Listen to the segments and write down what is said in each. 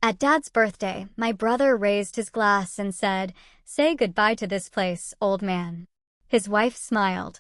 At Dad's birthday, my brother raised his glass and said, "Say goodbye to this place, old man." His wife smiled.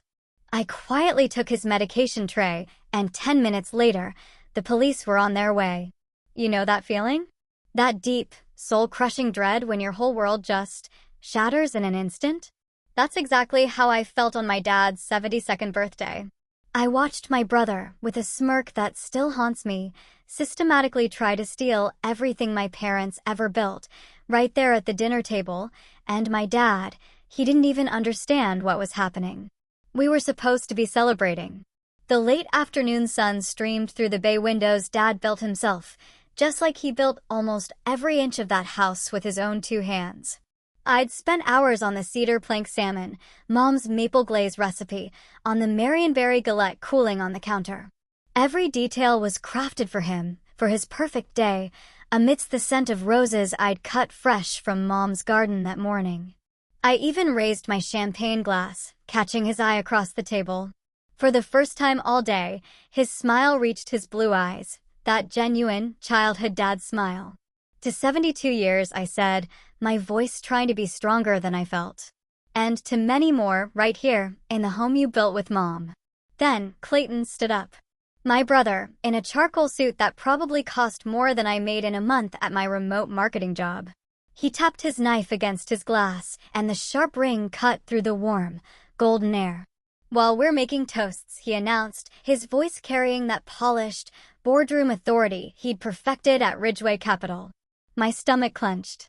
I quietly took his medication tray, and 10 minutes later, the police were on their way. You know that feeling? That deep, soul-crushing dread when your whole world just shatters in an instant? That's exactly how I felt on my dad's 72nd birthday. I watched my brother, with a smirk that still haunts me, systematically try to steal everything my parents ever built, right there at the dinner table, and my dad, he didn't even understand what was happening. We were supposed to be celebrating. The late afternoon sun streamed through the bay windows Dad built himself, just like he built almost every inch of that house with his own 2 hands. I'd spent hours on the cedar plank salmon, Mom's maple glaze recipe, on the Marionberry galette cooling on the counter. Every detail was crafted for him, for his perfect day, amidst the scent of roses I'd cut fresh from Mom's garden that morning. I even raised my champagne glass, catching his eye across the table. For the first time all day, his smile reached his blue eyes, that genuine, childhood dad smile. To 72 years, I said, my voice trying to be stronger than I felt. And to many more, right here, in the home you built with Mom. Then, Clayton stood up. My brother, in a charcoal suit that probably cost more than I made in a month at my remote marketing job. He tapped his knife against his glass, and the sharp ring cut through the warm, golden air. "While we're making toasts," he announced, his voice carrying that polished, boardroom authority he'd perfected at Ridgeway Capital. My stomach clenched.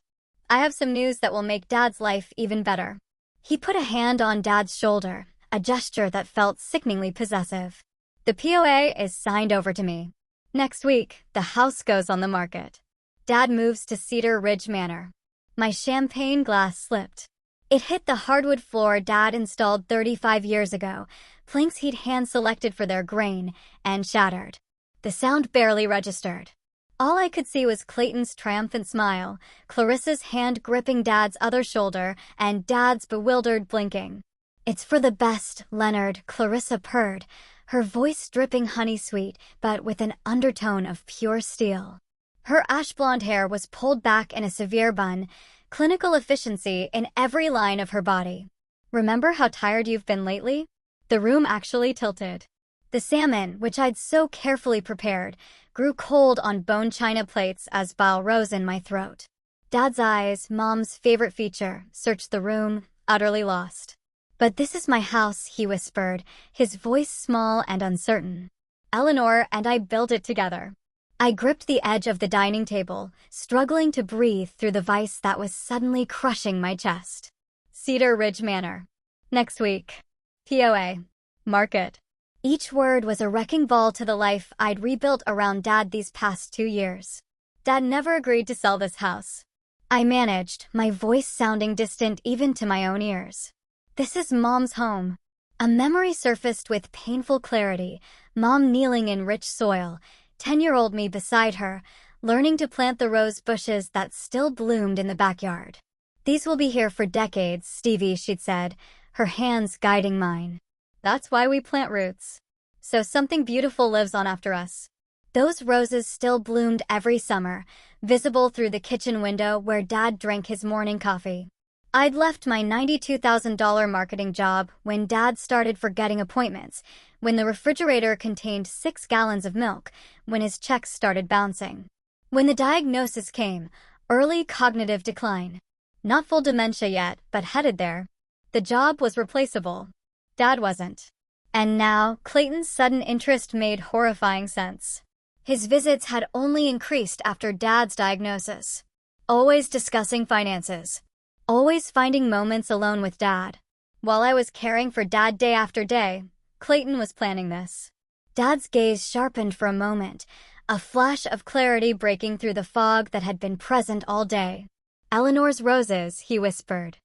"I have some news that will make Dad's life even better." He put a hand on Dad's shoulder, a gesture that felt sickeningly possessive. "The POA is signed over to me. Next week, the house goes on the market. Dad moves to Cedar Ridge Manor." My champagne glass slipped. It hit the hardwood floor Dad installed 35 years ago, planks he'd hand-selected for their grain, and shattered. The sound barely registered. All I could see was Clayton's triumphant smile, Clarissa's hand gripping Dad's other shoulder, and Dad's bewildered blinking. "It's for the best, Leonard," Clarissa purred, her voice dripping honey-sweet, but with an undertone of pure steel. Her ash-blonde hair was pulled back in a severe bun, clinical efficiency in every line of her body. "Remember how tired you've been lately?" The room actually tilted. The salmon, which I'd so carefully prepared, grew cold on bone china plates as bile rose in my throat. Dad's eyes, Mom's favorite feature, searched the room, utterly lost. "But this is my house," he whispered, his voice small and uncertain. "Eleanor and I built it together." I gripped the edge of the dining table, struggling to breathe through the vice that was suddenly crushing my chest. Cedar Ridge Manor. Next week. POA. Market. Each word was a wrecking ball to the life I'd rebuilt around Dad these past 2 years. Dad never agreed to sell this house. I managed, my voice sounding distant even to my own ears. "This is Mom's home." A memory surfaced with painful clarity, Mom kneeling in rich soil, 10-year-old me beside her, learning to plant the rose bushes that still bloomed in the backyard. "These will be here for decades, Stevie," she'd said, her hands guiding mine. "That's why we plant roots. So something beautiful lives on after us." Those roses still bloomed every summer, visible through the kitchen window where Dad drank his morning coffee. I'd left my $92,000 marketing job when Dad started forgetting appointments, when the refrigerator contained 6 gallons of milk, when his checks started bouncing. When the diagnosis came, early cognitive decline. Not full dementia yet, but headed there. The job was replaceable. Dad wasn't. And now, Clayton's sudden interest made horrifying sense. His visits had only increased after Dad's diagnosis. Always discussing finances. Always finding moments alone with Dad. While I was caring for Dad day after day, Clayton was planning this. Dad's gaze sharpened for a moment, a flash of clarity breaking through the fog that had been present all day. "Eleanor's roses," he whispered.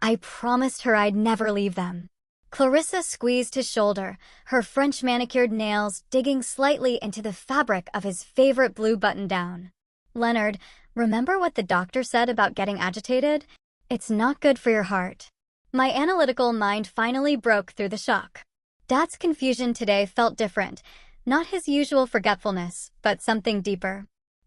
I promised her I'd never leave them. Clarissa squeezed his shoulder, her French manicured nails digging slightly into the fabric of his favorite blue button-down. "Leonard, remember what the doctor said about getting agitated? It's not good for your heart." My analytical mind finally broke through the shock. Dad's confusion today felt different, not his usual forgetfulness, but something deeper.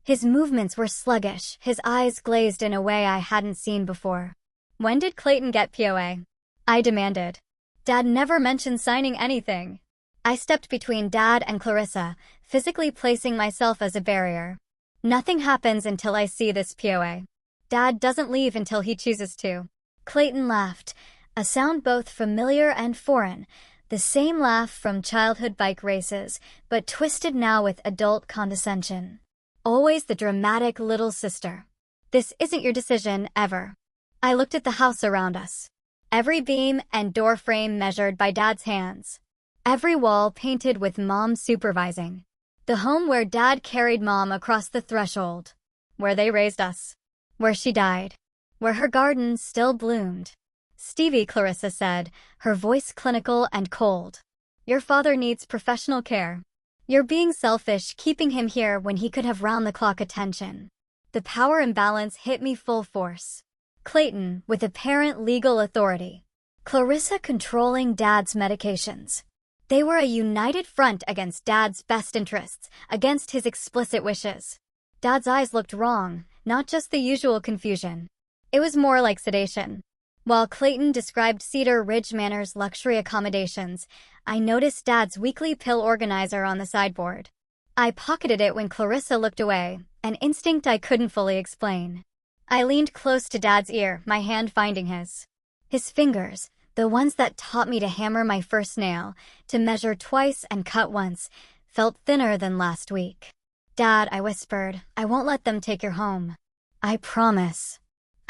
His movements were sluggish, his eyes glazed in a way I hadn't seen before. "When did Clayton get POA?" I demanded. Dad never mentioned signing anything. I stepped between Dad and Clarissa, physically placing myself as a barrier. "Nothing happens until I see this POA. Dad doesn't leave until he chooses to." Clayton laughed, a sound both familiar and foreign, the same laugh from childhood bike races, but twisted now with adult condescension. Always the dramatic little sister. "This isn't your decision, ever." I looked at the house around us. Every beam and door frame measured by Dad's hands. Every wall painted with Mom supervising. The home where Dad carried Mom across the threshold. Where they raised us. Where she died. Where her garden still bloomed. "Stevie," Clarissa said, her voice clinical and cold. "Your father needs professional care. You're being selfish keeping him here when he could have round-the-clock attention." The power imbalance hit me full force. Clayton, with apparent legal authority. Clarissa controlling Dad's medications. They were a united front against Dad's best interests, against his explicit wishes. Dad's eyes looked wrong, not just the usual confusion. It was more like sedation. While Clayton described Cedar Ridge Manor's luxury accommodations, I noticed Dad's weekly pill organizer on the sideboard. I pocketed it when Clarissa looked away, an instinct I couldn't fully explain. I leaned close to Dad's ear, my hand finding his. His fingers, the ones that taught me to hammer my first nail, to measure twice and cut once, felt thinner than last week. "Dad," I whispered, "I won't let them take your home. I promise."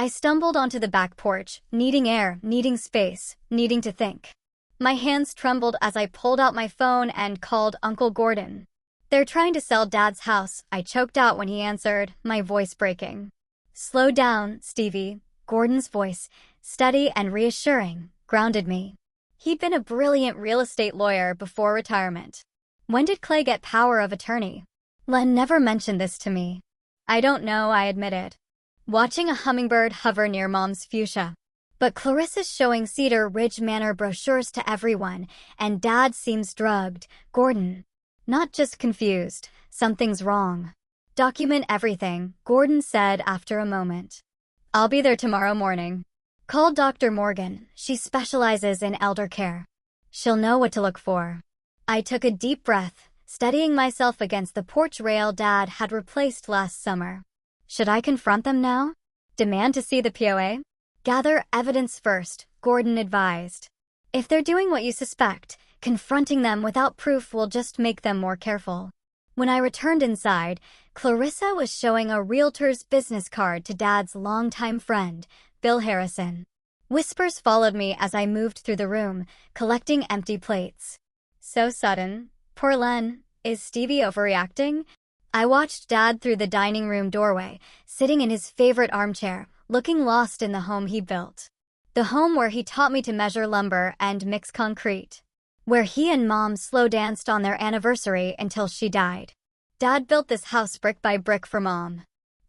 I stumbled onto the back porch, needing air, needing space, needing to think. My hands trembled as I pulled out my phone and called Uncle Gordon. "They're trying to sell Dad's house," I choked out when he answered, my voice breaking. "Slow down, Stevie." Gordon's voice, steady and reassuring, grounded me. He'd been a brilliant real estate lawyer before retirement. "When did Clay get power of attorney?" "Len never mentioned this to me." "I don't know," I admitted. Watching a hummingbird hover near Mom's fuchsia. But Clarissa's showing Cedar Ridge Manor brochures to everyone, and Dad seems drugged. "Gordon." "Not just confused. Something's wrong." "Document everything," Gordon said after a moment. "I'll be there tomorrow morning." "Call Dr. Morgan. She specializes in elder care. She'll know what to look for." I took a deep breath, steadying myself against the porch rail Dad had replaced last summer. Should I confront them now? Demand to see the POA? "Gather evidence first," Gordon advised. "If they're doing what you suspect, confronting them without proof will just make them more careful." When I returned inside, Clarissa was showing a realtor's business card to Dad's longtime friend, Bill Harrison. Whispers followed me as I moved through the room, collecting empty plates. "So sudden. Poor Len. Is Stevie overreacting?" I watched Dad through the dining room doorway, sitting in his favorite armchair, looking lost in the home he built. The home where he taught me to measure lumber and mix concrete. Where he and Mom slow danced on their anniversary until she died. Dad built this house brick by brick for Mom.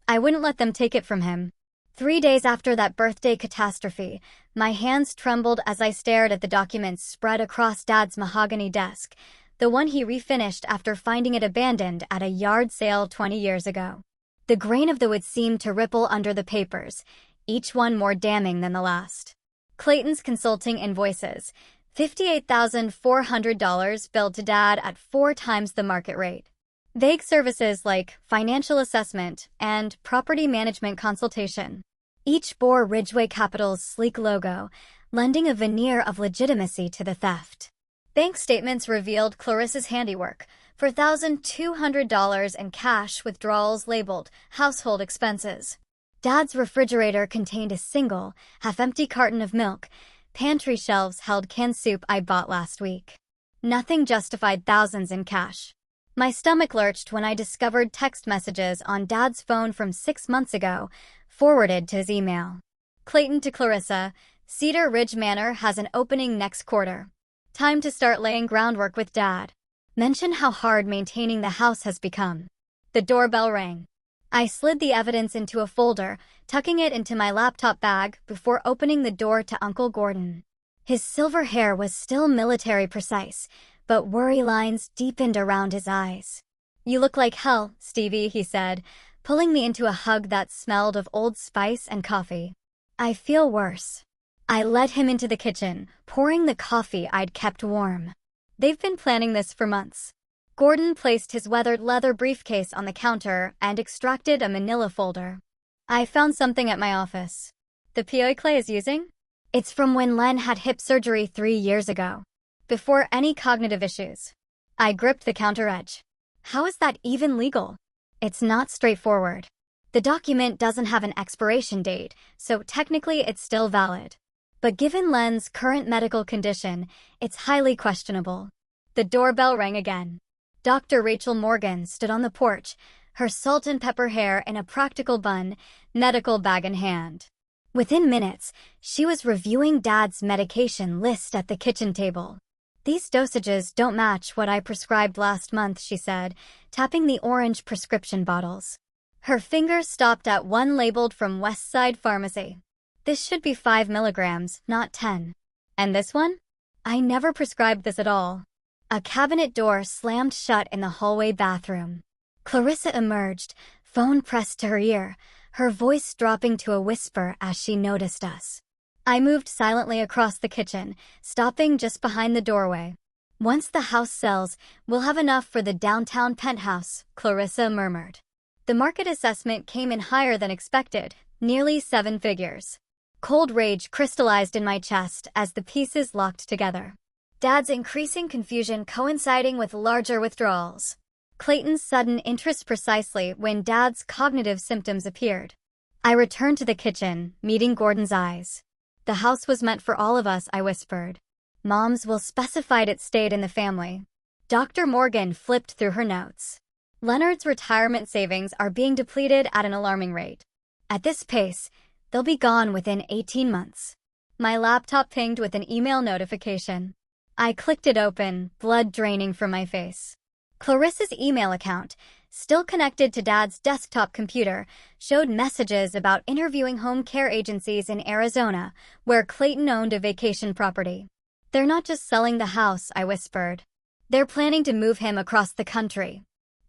I wouldn't let them take it from him. 3 days after that birthday catastrophe, my hands trembled as I stared at the documents spread across Dad's mahogany desk, the one he refinished after finding it abandoned at a yard sale 20 years ago. The grain of the wood seemed to ripple under the papers, each one more damning than the last. Clayton's consulting invoices, $58,400 billed to Dad at 4 times the market rate. Vague services like financial assessment and property management consultation. Each bore Ridgeway Capital's sleek logo, lending a veneer of legitimacy to the theft. Bank statements revealed Clarissa's handiwork, $4,200 in cash withdrawals labeled household expenses. Dad's refrigerator contained a single, half-empty carton of milk. Pantry shelves held canned soup I bought last week. Nothing justified thousands in cash. My stomach lurched when I discovered text messages on Dad's phone from 6 months ago, forwarded to his email. "Clayton to Clarissa, Cedar Ridge Manor has an opening next quarter. Time to start laying groundwork with Dad. Mention how hard maintaining the house has become." The doorbell rang. I slid the evidence into a folder, tucking it into my laptop bag before opening the door to Uncle Gordon. His silver hair was still military precise, but worry lines deepened around his eyes. "You look like hell, Stevie," he said, pulling me into a hug that smelled of Old Spice and coffee. I feel worse. I led him into the kitchen, pouring the coffee I'd kept warm. They've been planning this for months. Gordon placed his weathered leather briefcase on the counter and extracted a manila folder. I found something at my office. The POA Clay is using? It's from when Len had hip surgery 3 years ago. Before any cognitive issues. I gripped the counter edge. How is that even legal? It's not straightforward. The document doesn't have an expiration date, so technically it's still valid. But given Len's current medical condition, it's highly questionable. The doorbell rang again. Dr. Rachel Morgan stood on the porch, her salt and pepper hair in a practical bun, medical bag in hand. Within minutes, she was reviewing Dad's medication list at the kitchen table. These dosages don't match what I prescribed last month, she said, tapping the orange prescription bottles. Her finger stopped at one labeled from Westside Pharmacy. This should be 5 milligrams, not 10. And this one? I never prescribed this at all. A cabinet door slammed shut in the hallway bathroom. Clarissa emerged, phone pressed to her ear, her voice dropping to a whisper as she noticed us. I moved silently across the kitchen, stopping just behind the doorway. Once the house sells, we'll have enough for the downtown penthouse, Clarissa murmured. The market assessment came in higher than expected, nearly 7 figures. Cold rage crystallized in my chest as the pieces locked together. Dad's increasing confusion coinciding with larger withdrawals. Clayton's sudden interest precisely when Dad's cognitive symptoms appeared. I returned to the kitchen, meeting Gordon's eyes. The house was meant for all of us, I whispered. Mom's will specified it stayed in the family. Dr. Morgan flipped through her notes. Leonard's retirement savings are being depleted at an alarming rate. At this pace, they'll be gone within 18 months. My laptop pinged with an email notification. I clicked it open, blood draining from my face. Clarissa's email account, still connected to Dad's desktop computer, showed messages about interviewing home care agencies in Arizona, where Clayton owned a vacation property. They're not just selling the house, I whispered. They're planning to move him across the country.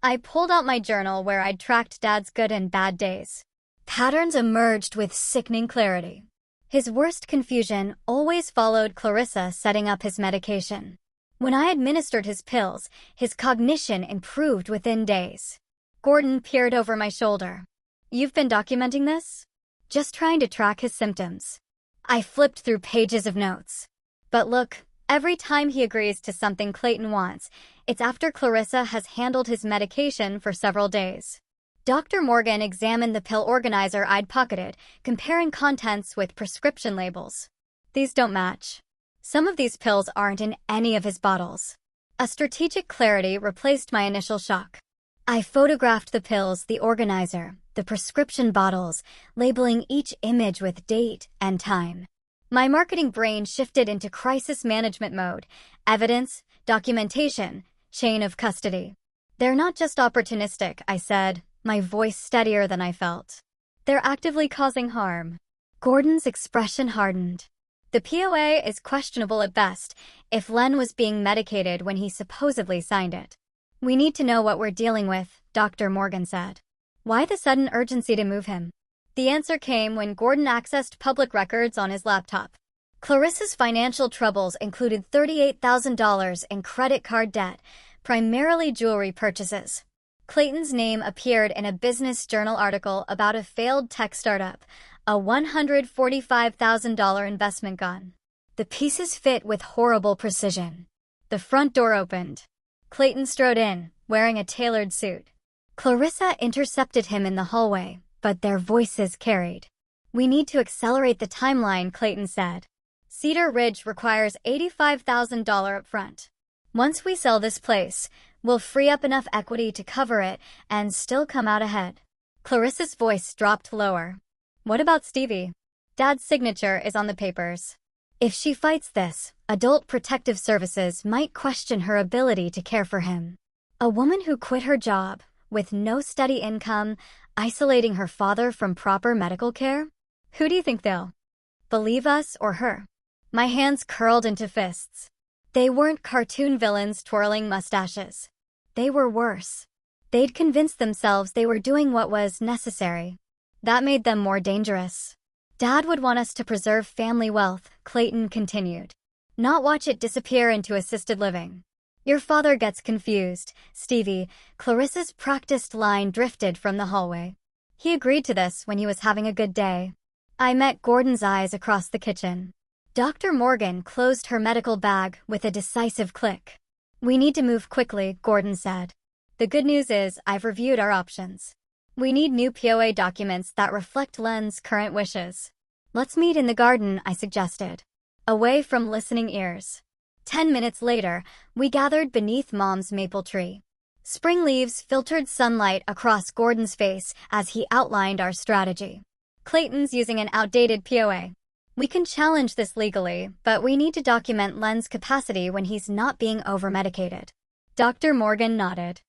I pulled out my journal where I'd tracked Dad's good and bad days. Patterns emerged with sickening clarity. His worst confusion always followed Clarissa setting up his medication. When I administered his pills, his cognition improved within days. Gordon peered over my shoulder. You've been documenting this? Just trying to track his symptoms. I flipped through pages of notes. But look, every time he agrees to something Clayton wants, it's after Clarissa has handled his medication for several days. Dr. Morgan examined the pill organizer I'd pocketed, comparing contents with prescription labels. These don't match. Some of these pills aren't in any of his bottles. A strategic clarity replaced my initial shock. I photographed the pills, the organizer, the prescription bottles, labeling each image with date and time. My marketing brain shifted into crisis management mode. Evidence, documentation, chain of custody. They're not just opportunistic, I said, my voice steadier than I felt. They're actively causing harm. Gordon's expression hardened. The POA is questionable at best if Len was being medicated when he supposedly signed it. We need to know what we're dealing with, Dr. Morgan said. Why the sudden urgency to move him? The answer came when Gordon accessed public records on his laptop. Clarissa's financial troubles included $38,000 in credit card debt, primarily jewelry purchases. Clayton's name appeared in a Business Journal article about a failed tech startup, a $145,000 investment gone. The pieces fit with horrible precision. The front door opened. Clayton strode in, wearing a tailored suit. Clarissa intercepted him in the hallway, but their voices carried. We need to accelerate the timeline, Clayton said. Cedar Ridge requires $85,000 upfront. Once we sell this place, we'll free up enough equity to cover it and still come out ahead. Clarissa's voice dropped lower. What about Stevie? Dad's signature is on the papers. If she fights this, Adult Protective Services might question her ability to care for him. A woman who quit her job, with no steady income, isolating her father from proper medical care? Who do you think they'll believe, us or her? My hands curled into fists. They weren't cartoon villains twirling mustaches. They were worse. They'd convinced themselves they were doing what was necessary. That made them more dangerous. Dad would want us to preserve family wealth, Clayton continued. Not watch it disappear into assisted living. Your father gets confused, Stevie. Clarissa's practiced line drifted from the hallway. He agreed to this when he was having a good day. I met Gordon's eyes across the kitchen. Dr. Morgan closed her medical bag with a decisive click. We need to move quickly, Gordon said. The good news is I've reviewed our options. We need new POA documents that reflect Len's current wishes. Let's meet in the garden, I suggested. Away from listening ears. 10 minutes later, we gathered beneath Mom's maple tree. Spring leaves filtered sunlight across Gordon's face as he outlined our strategy. Clayton's using an outdated POA. We can challenge this legally, but we need to document Len's capacity when he's not being over-medicated. Dr. Morgan nodded.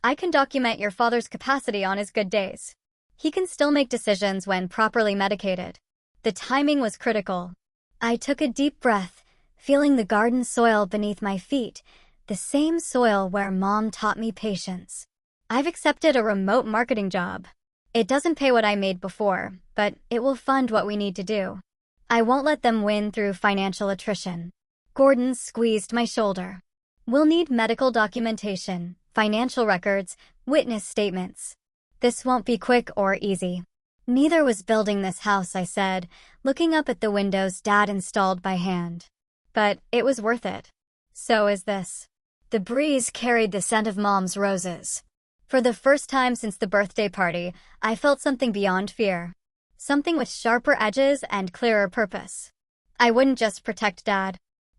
I can document your father's capacity on his good days. He can still make decisions when properly medicated. The timing was critical. I took a deep breath, feeling the garden soil beneath my feet, the same soil where Mom taught me patience. I've accepted a remote marketing job. It doesn't pay what I made before, but it will fund what we need to do. I won't let them win through financial attrition. Gordon squeezed my shoulder. We'll need medical documentation, financial records, witness statements. This won't be quick or easy. Neither was building this house, I said, looking up at the windows Dad installed by hand. But it was worth it. So is this. The breeze carried the scent of Mom's roses. For the first time since the birthday party, I felt something beyond fear. Something with sharper edges and clearer purpose. I wouldn't just protect Dad.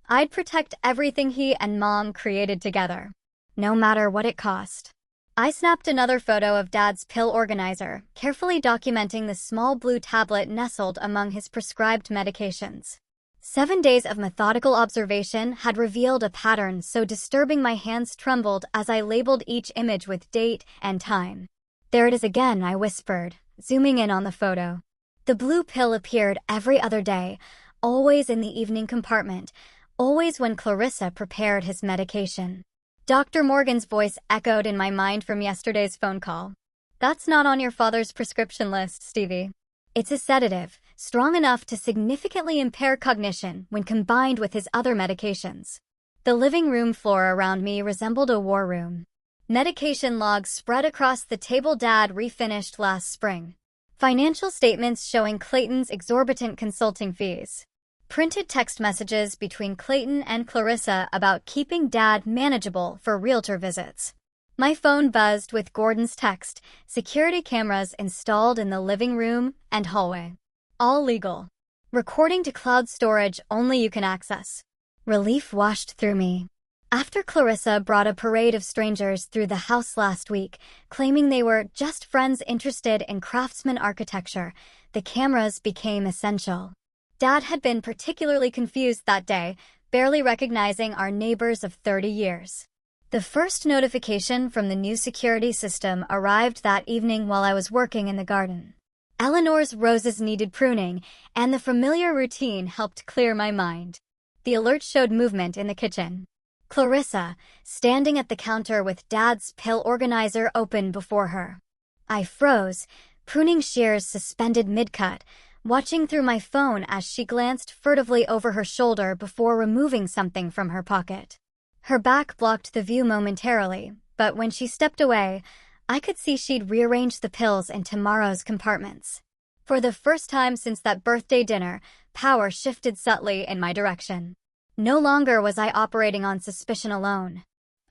I'd protect everything he and Mom created together, no matter what it cost. I snapped another photo of Dad's pill organizer, carefully documenting the small blue tablet nestled among his prescribed medications. 7 days of methodical observation had revealed a pattern so disturbing my hands trembled as I labeled each image with date and time. There it is again, I whispered, zooming in on the photo. The blue pill appeared every other day, always in the evening compartment, always when Clarissa prepared his medication. Dr. Morgan's voice echoed in my mind from yesterday's phone call. That's not on your father's prescription list, Stevie. It's a sedative, strong enough to significantly impair cognition when combined with his other medications. The living room floor around me resembled a war room. Medication logs spread across the table Dad refinished last spring. Financial statements showing Clayton's exorbitant consulting fees. Printed text messages between Clayton and Clarissa about keeping Dad manageable for realtor visits. My phone buzzed with Gordon's text, security cameras installed in the living room and hallway. All legal. Recording to cloud storage only you can access. Relief washed through me. After Clarissa brought a parade of strangers through the house last week, claiming they were just friends interested in craftsman architecture, the cameras became essential. Dad had been particularly confused that day, barely recognizing our neighbors of 30 years. The first notification from the new security system arrived that evening while I was working in the garden. Eleanor's roses needed pruning, and the familiar routine helped clear my mind. The alert showed movement in the kitchen. Clarissa, standing at the counter with Dad's pill organizer open before her. I froze, pruning shears suspended mid-cut, watching through my phone as she glanced furtively over her shoulder before removing something from her pocket. Her back blocked the view momentarily, but when she stepped away, I could see she'd rearranged the pills in tomorrow's compartments. For the first time since that birthday dinner, power shifted subtly in my direction. No longer was I operating on suspicion alone.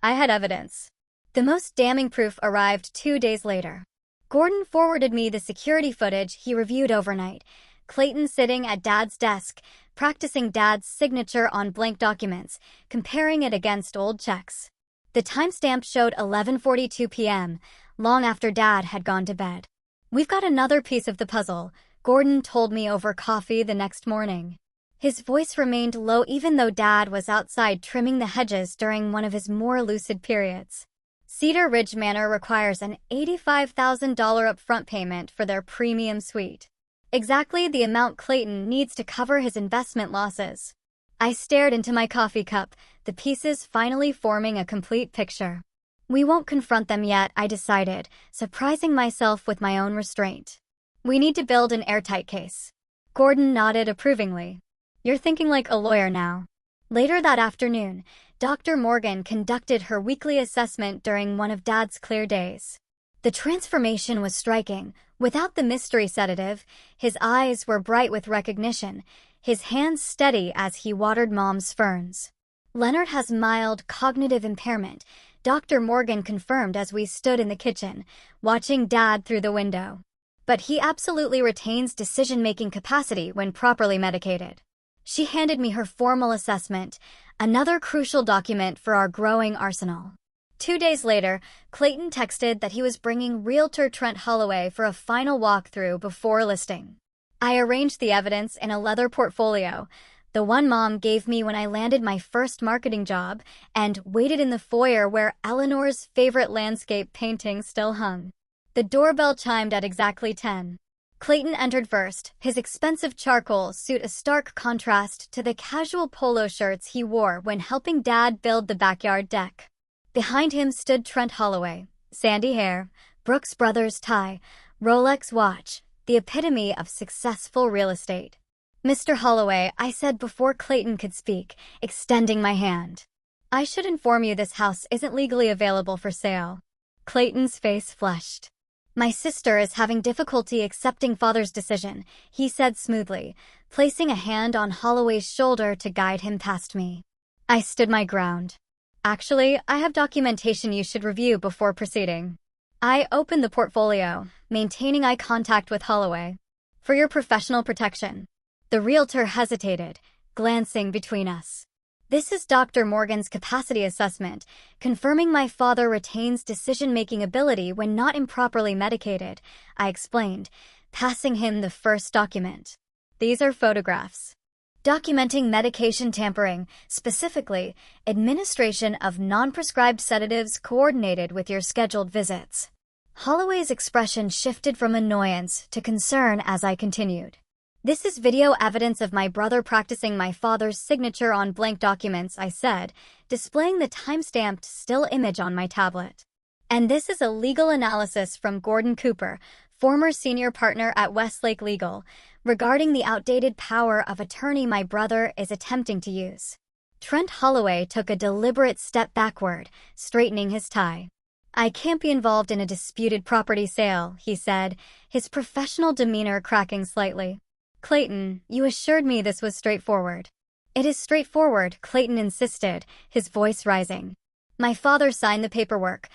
I had evidence. The most damning proof arrived 2 days later. Gordon forwarded me the security footage he reviewed overnight. Clayton sitting at Dad's desk, practicing Dad's signature on blank documents, comparing it against old checks. The timestamp showed 11:42 p.m., long after Dad had gone to bed. We've got another piece of the puzzle, Gordon told me over coffee the next morning. His voice remained low even though Dad was outside trimming the hedges during one of his more lucid periods. Cedar Ridge Manor requires an $85,000 upfront payment for their premium suite. Exactly the amount Clayton needs to cover his investment losses. I stared into my coffee cup, the pieces finally forming a complete picture. We won't confront them yet, I decided, surprising myself with my own restraint. We need to build an airtight case. Gordon nodded approvingly. You're thinking like a lawyer now. Later that afternoon, Dr. Morgan conducted her weekly assessment during one of Dad's clear days. The transformation was striking. Without the mystery sedative, his eyes were bright with recognition, his hands steady as he watered Mom's ferns. Leonard has mild cognitive impairment, Dr. Morgan confirmed as we stood in the kitchen, watching Dad through the window. But he absolutely retains decision-making capacity when properly medicated. She handed me her formal assessment, another crucial document for our growing arsenal. 2 days later, Clayton texted that he was bringing Realtor Trent Holloway for a final walkthrough before listing. I arranged the evidence in a leather portfolio, the one Mom gave me when I landed my first marketing job, and waited in the foyer where Eleanor's favorite landscape painting still hung. The doorbell chimed at exactly 10. Clayton entered first, his expensive charcoal suit a stark contrast to the casual polo shirts he wore when helping Dad build the backyard deck. Behind him stood Trent Holloway, sandy hair, Brooks Brothers tie, Rolex watch, the epitome of successful real estate. Mr. Holloway, I said before Clayton could speak, extending my hand. I should inform you this house isn't legally available for sale. Clayton's face flushed. My sister is having difficulty accepting Father's decision, he said smoothly, placing a hand on Holloway's shoulder to guide him past me. I stood my ground. Actually, I have documentation you should review before proceeding. I opened the portfolio, maintaining eye contact with Holloway. For your professional protection. The realtor hesitated, glancing between us. This is Dr. Morgan's capacity assessment, confirming my father retains decision-making ability when not improperly medicated, I explained, passing him the first document. These are photographs. Documenting medication tampering, specifically, administration of non-prescribed sedatives coordinated with your scheduled visits. Holloway's expression shifted from annoyance to concern as I continued. This is video evidence of my brother practicing my father's signature on blank documents, I said, displaying the time-stamped still image on my tablet. And this is a legal analysis from Gordon Cooper, former senior partner at Westlake Legal, regarding the outdated power of attorney my brother is attempting to use. Trent Holloway took a deliberate step backward, straightening his tie. I can't be involved in a disputed property sale, he said, his professional demeanor cracking slightly. Clayton, you assured me this was straightforward. It is straightforward, Clayton insisted, his voice rising. My father signed the paperwork.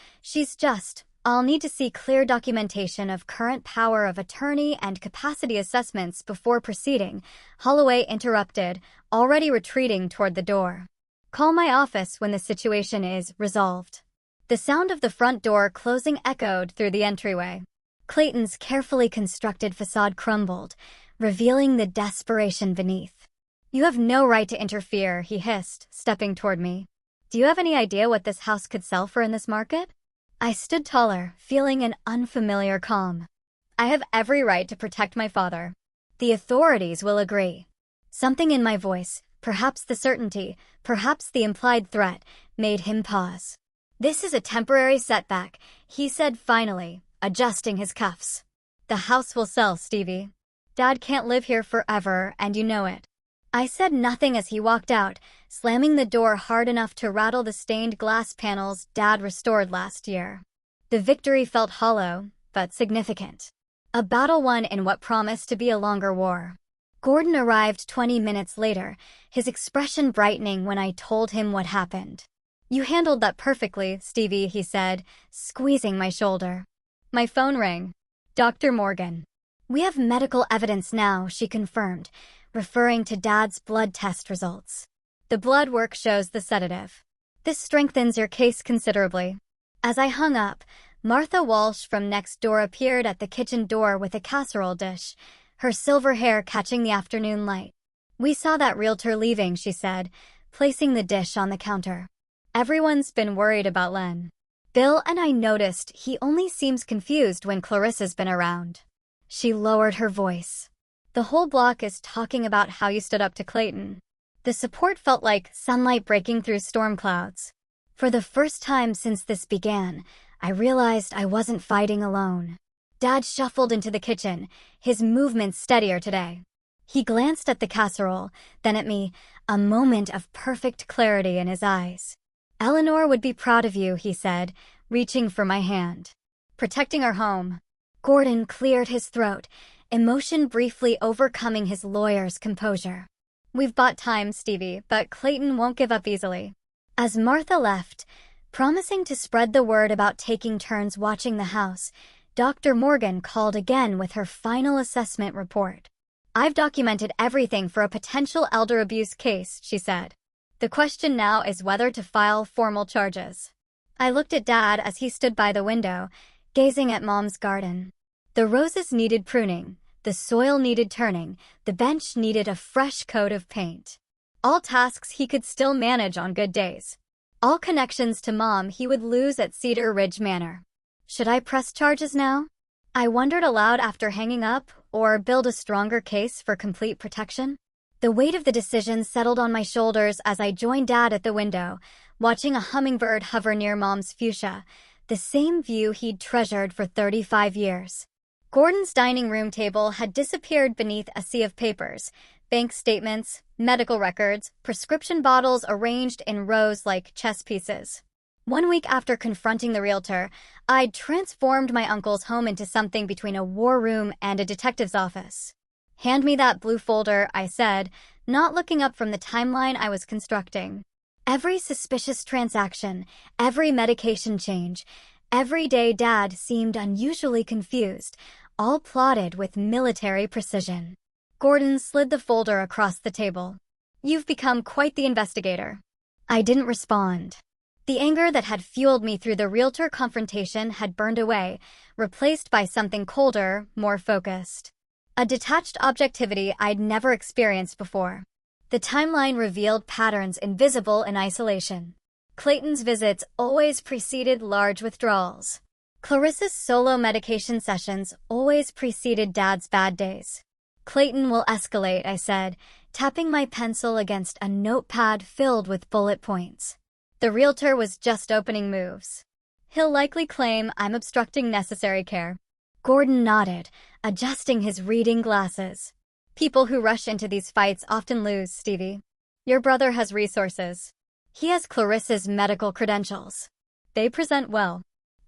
I'll need to see clear documentation of current power of attorney and capacity assessments before proceeding, Holloway interrupted, already retreating toward the door. Call my office when the situation is resolved. The sound of the front door closing echoed through the entryway. Clayton's carefully constructed facade crumbled, revealing the desperation beneath. You have no right to interfere, he hissed, stepping toward me. Do you have any idea what this house could sell for in this market? I stood taller, feeling an unfamiliar calm. I have every right to protect my father. The authorities will agree. Something in my voice, perhaps the certainty, perhaps the implied threat, made him pause. This is a temporary setback, he said finally, adjusting his cuffs. The house will sell, Stevie. Dad can't live here forever, and you know it. I said nothing as he walked out, slamming the door hard enough to rattle the stained glass panels Dad restored last year. The victory felt hollow, but significant. A battle won in what promised to be a longer war. Gordon arrived 20 minutes later, his expression brightening when I told him what happened. You handled that perfectly, Stevie, he said, squeezing my shoulder. My phone rang. Dr. Morgan. We have medical evidence now, she confirmed, referring to Dad's blood test results. The blood work shows the sedative. This strengthens your case considerably. As I hung up, Martha Walsh from next door appeared at the kitchen door with a casserole dish, her silver hair catching the afternoon light. We saw that realtor leaving, she said, placing the dish on the counter. Everyone's been worried about Len. Bill and I noticed he only seems confused when Clarissa's been around. She lowered her voice. The whole block is talking about how you stood up to Clayton. The support felt like sunlight breaking through storm clouds. For the first time since this began, I realized I wasn't fighting alone. Dad shuffled into the kitchen, his movements steadier today. He glanced at the casserole, then at me, a moment of perfect clarity in his eyes. "Eleanor would be proud of you," he said, reaching for my hand. "Protecting our home." Gordon cleared his throat, emotion briefly overcoming his lawyer's composure. "We've bought time, Stevie, but Clayton won't give up easily." As Martha left, promising to spread the word about taking turns watching the house, Dr. Morgan called again with her final assessment report. "I've documented everything for a potential elder abuse case," she said. "The question now is whether to file formal charges." I looked at Dad as he stood by the window, gazing at Mom's garden. The roses needed pruning, the soil needed turning, the bench needed a fresh coat of paint. All tasks he could still manage on good days. All connections to Mom he would lose at Cedar Ridge Manor. Should I press charges now? I wondered aloud after hanging up, or build a stronger case for complete protection? The weight of the decision settled on my shoulders as I joined Dad at the window, watching a hummingbird hover near Mom's fuchsia, the same view he'd treasured for 35 years. Gordon's dining room table had disappeared beneath a sea of papers, bank statements, medical records, prescription bottles arranged in rows like chess pieces. 1 week after confronting the realtor, I'd transformed my uncle's home into something between a war room and a detective's office. "Hand me that blue folder," I said, not looking up from the timeline I was constructing. Every suspicious transaction, every medication change, every day Dad seemed unusually confused, all plotted with military precision. Gordon slid the folder across the table. "You've become quite the investigator." I didn't respond. The anger that had fueled me through the realtor confrontation had burned away, replaced by something colder, more focused. A detached objectivity I'd never experienced before. The timeline revealed patterns invisible in isolation. Clayton's visits always preceded large withdrawals. Clarissa's solo medication sessions always preceded Dad's bad days. "Clayton will escalate," I said, tapping my pencil against a notepad filled with bullet points. The realtor was just opening moves. "He'll likely claim I'm obstructing necessary care." Gordon nodded, adjusting his reading glasses. "People who rush into these fights often lose, Stevie. Your brother has resources. He has Clarissa's medical credentials. They present well."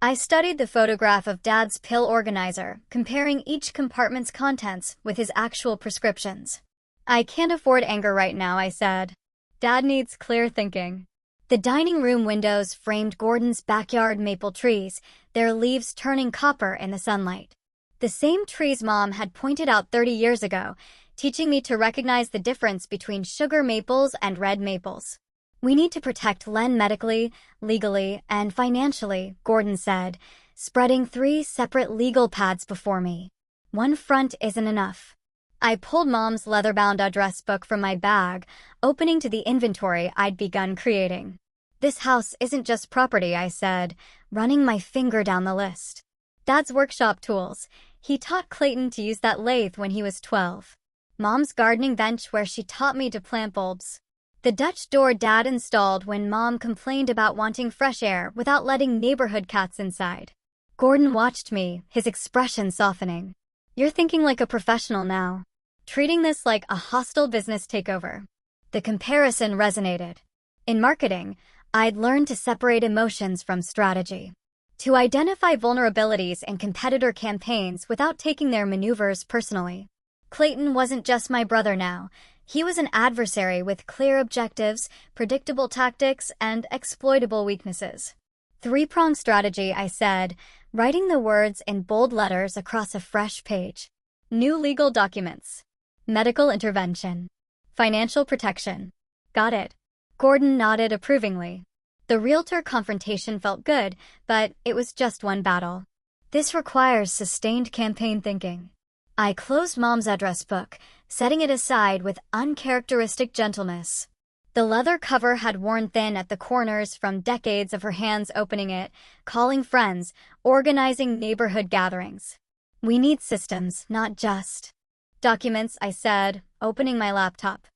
I studied the photograph of Dad's pill organizer, comparing each compartment's contents with his actual prescriptions. "I can't afford anger right now," I said. "Dad needs clear thinking." The dining room windows framed Gordon's backyard maple trees, their leaves turning copper in the sunlight. The same trees Mom had pointed out 30 years ago, teaching me to recognize the difference between sugar maples and red maples. "We need to protect Len medically, legally, and financially," Gordon said, spreading 3 separate legal pads before me. "One front isn't enough." I pulled Mom's leather-bound address book from my bag, opening to the inventory I'd begun creating. "This house isn't just property," I said, running my finger down the list. "Dad's workshop tools. He taught Clayton to use that lathe when he was 12. Mom's gardening bench where she taught me to plant bulbs. The Dutch door Dad installed when Mom complained about wanting fresh air without letting neighborhood cats inside." Gordon watched me, his expression softening. "You're thinking like a professional now. Treating this like a hostile business takeover." The comparison resonated. In marketing, I'd learned to separate emotions from strategy. To identify vulnerabilities in competitor campaigns without taking their maneuvers personally. Clayton wasn't just my brother now. He was an adversary with clear objectives, predictable tactics, and exploitable weaknesses. 3-pronged strategy, I said, writing the words in bold letters across a fresh page. New legal documents. Medical intervention. Financial protection. Got it. Gordon nodded approvingly. The realtor confrontation felt good, but it was just one battle. This requires sustained campaign thinking. I closed Mom's address book, setting it aside with uncharacteristic gentleness. The leather cover had worn thin at the corners from decades of her hands opening it, calling friends, organizing neighborhood gatherings. "We need systems, not just documents," I said, opening my laptop.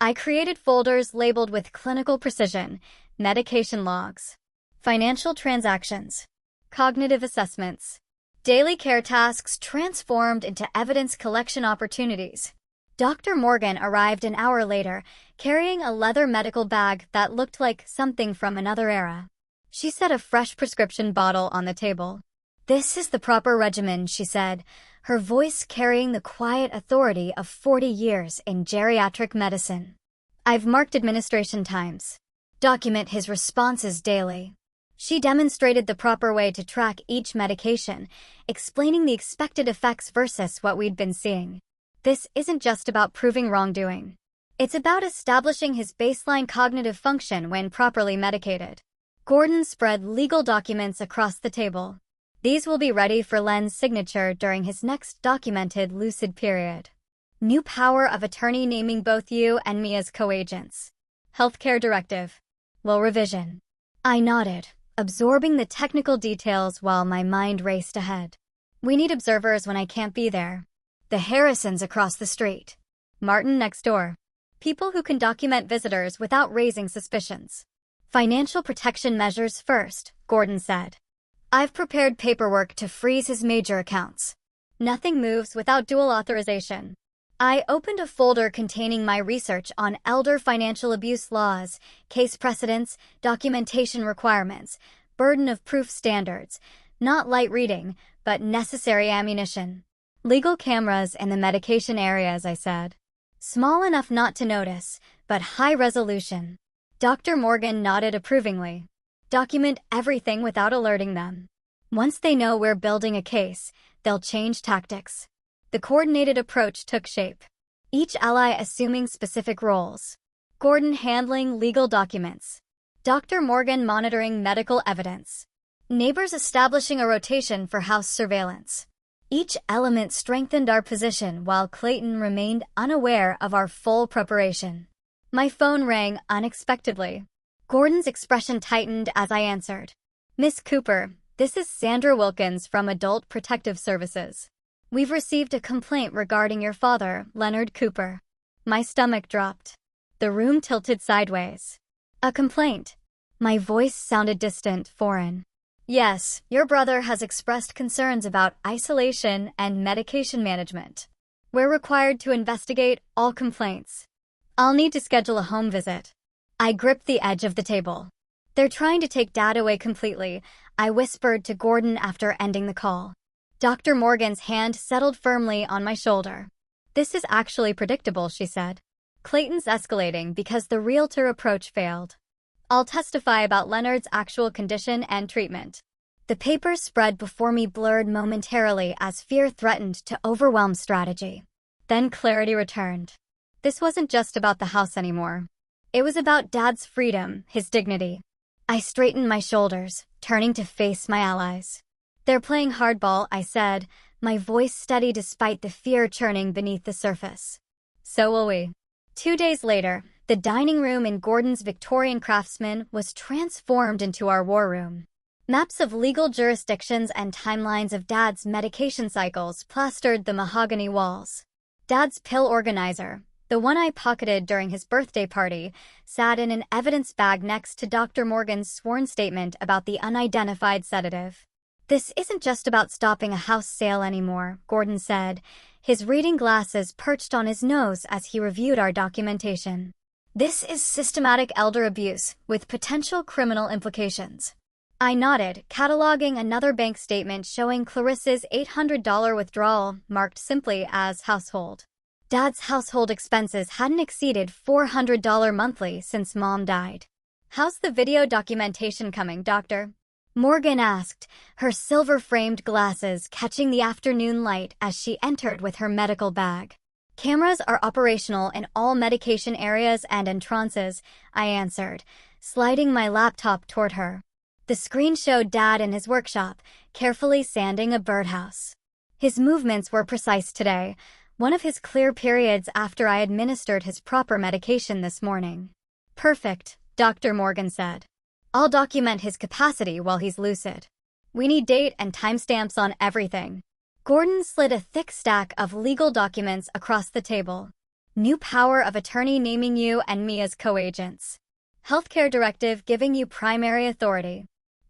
I created folders labeled with clinical precision, medication logs, Financial transactions. Cognitive assessments. Daily care tasks transformed into evidence collection opportunities. Dr. Morgan arrived an hour later, carrying a leather medical bag that looked like something from another era. She set a fresh prescription bottle on the table. "This is the proper regimen," she said, her voice carrying the quiet authority of 40 years in geriatric medicine. "I've marked administration times. Document his responses daily." She demonstrated the proper way to track each medication, explaining the expected effects versus what we'd been seeing. This isn't just about proving wrongdoing. It's about establishing his baseline cognitive function when properly medicated. Gordon spread legal documents across the table. These will be ready for Len's signature during his next documented lucid period. New power of attorney naming both you and me as co-agents. Healthcare directive. Will revision. I nodded, absorbing the technical details while my mind raced ahead. We need observers when I can't be there. The Harrisons across the street. Martin next door. People who can document visitors without raising suspicions. Financial protection measures first, Gordon said. I've prepared paperwork to freeze his major accounts. Nothing moves without dual authorization. I opened a folder containing my research on elder financial abuse laws, case precedents, documentation requirements, burden of proof standards, not light reading, but necessary ammunition. Legal cameras in the medication areas, I said. Small enough not to notice, but high resolution. Dr. Morgan nodded approvingly. Document everything without alerting them. Once they know we're building a case, they'll change tactics. The coordinated approach took shape. Each ally assuming specific roles. Gordon handling legal documents. Dr. Morgan monitoring medical evidence. Neighbors establishing a rotation for house surveillance. Each element strengthened our position while Clayton remained unaware of our full preparation. My phone rang unexpectedly. Gordon's expression tightened as I answered. Miss Cooper, this is Sandra Wilkins from Adult Protective Services. We've received a complaint regarding your father, Leonard Cooper. My stomach dropped. The room tilted sideways. A complaint. My voice sounded distant, foreign. Yes, your brother has expressed concerns about isolation and medication management. We're required to investigate all complaints. I'll need to schedule a home visit. I gripped the edge of the table. They're trying to take Dad away completely, I whispered to Gordon after ending the call. Dr. Morgan's hand settled firmly on my shoulder. This is actually predictable, she said. Clayton's escalating because the realtor approach failed. I'll testify about Leonard's actual condition and treatment. The papers spread before me blurred momentarily as fear threatened to overwhelm strategy. Then clarity returned. This wasn't just about the house anymore. It was about Dad's freedom, his dignity. I straightened my shoulders, turning to face my allies. They're playing hardball, I said, my voice steady despite the fear churning beneath the surface. So will we. 2 days later, the dining room in Gordon's Victorian Craftsman was transformed into our war room. Maps of legal jurisdictions and timelines of Dad's medication cycles plastered the mahogany walls. Dad's pill organizer, the one I pocketed during his birthday party, sat in an evidence bag next to Dr. Morgan's sworn statement about the unidentified sedative. This isn't just about stopping a house sale anymore, Gordon said, his reading glasses perched on his nose as he reviewed our documentation. This is systematic elder abuse with potential criminal implications. I nodded, cataloging another bank statement showing Clarissa's $800 withdrawal, marked simply as household. Dad's household expenses hadn't exceeded $400 monthly since Mom died. How's the video documentation coming, Doctor? Morgan asked, her silver-framed glasses catching the afternoon light as she entered with her medical bag. Cameras are operational in all medication areas and entrances, I answered, sliding my laptop toward her. The screen showed Dad in his workshop, carefully sanding a birdhouse. His movements were precise today, one of his clear periods after I administered his proper medication this morning. Perfect, Dr. Morgan said. I'll document his capacity while he's lucid. We need date and timestamps on everything. Gordon slid a thick stack of legal documents across the table. New power of attorney naming you and me as co-agents. Healthcare directive giving you primary authority.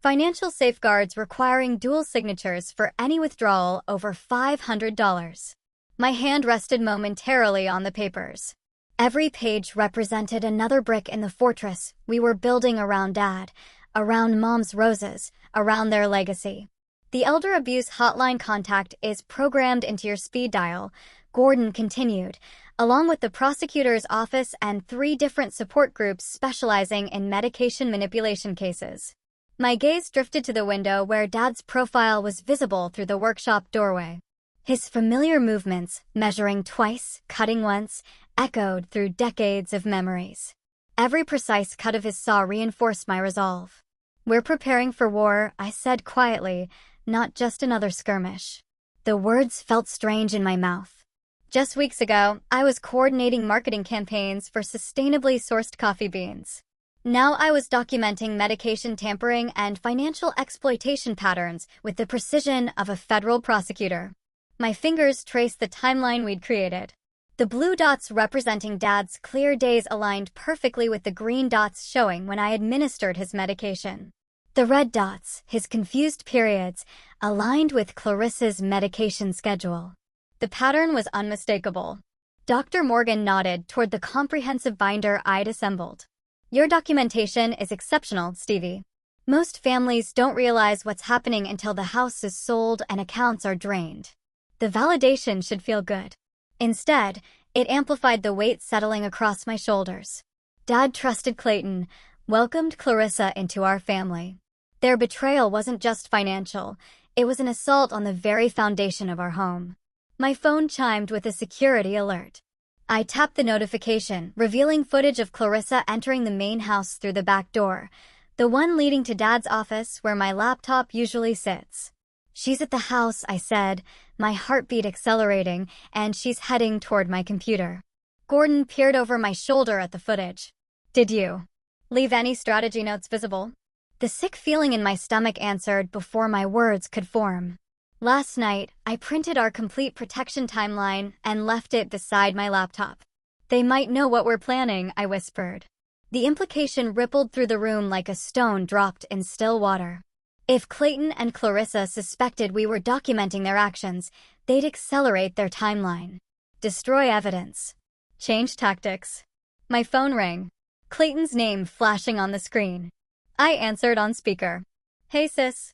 Financial safeguards requiring dual signatures for any withdrawal over $500. My hand rested momentarily on the papers. Every page represented another brick in the fortress we were building around Dad, around Mom's roses, around their legacy. The elder abuse hotline contact is programmed into your speed dial, Gordon continued, along with the prosecutor's office and 3 different support groups specializing in medication manipulation cases. My gaze drifted to the window where Dad's profile was visible through the workshop doorway. His familiar movements, measuring twice, cutting once, echoed through decades of memories. Every precise cut of his saw reinforced my resolve. "We're preparing for war," I said quietly, "not just another skirmish." The words felt strange in my mouth. Just weeks ago, I was coordinating marketing campaigns for sustainably sourced coffee beans. Now I was documenting medication tampering and financial exploitation patterns with the precision of a federal prosecutor. My fingers traced the timeline we'd created. The blue dots representing Dad's clear days aligned perfectly with the green dots showing when I administered his medication. The red dots, his confused periods, aligned with Clarissa's medication schedule. The pattern was unmistakable. Dr. Morgan nodded toward the comprehensive binder I'd assembled. "Your documentation is exceptional, Stevie. Most families don't realize what's happening until the house is sold and accounts are drained. The validation should feel good." Instead, it amplified the weight settling across my shoulders. Dad trusted Clayton, welcomed Clarissa into our family. Their betrayal wasn't just financial, it was an assault on the very foundation of our home. My phone chimed with a security alert. I tapped the notification, revealing footage of Clarissa entering the main house through the back door, the one leading to Dad's office where my laptop usually sits. "She's at the house," I said, my heartbeat accelerating, "and she's heading toward my computer." Gordon peered over my shoulder at the footage. "Did you leave any strategy notes visible?" The sick feeling in my stomach answered before my words could form. "Last night, I printed our complete protection timeline and left it beside my laptop." "They might know what we're planning," I whispered. The implication rippled through the room like a stone dropped in still water. If Clayton and Clarissa suspected we were documenting their actions, they'd accelerate their timeline. Destroy evidence. Change tactics. My phone rang. Clayton's name flashing on the screen. I answered on speaker. "Hey sis."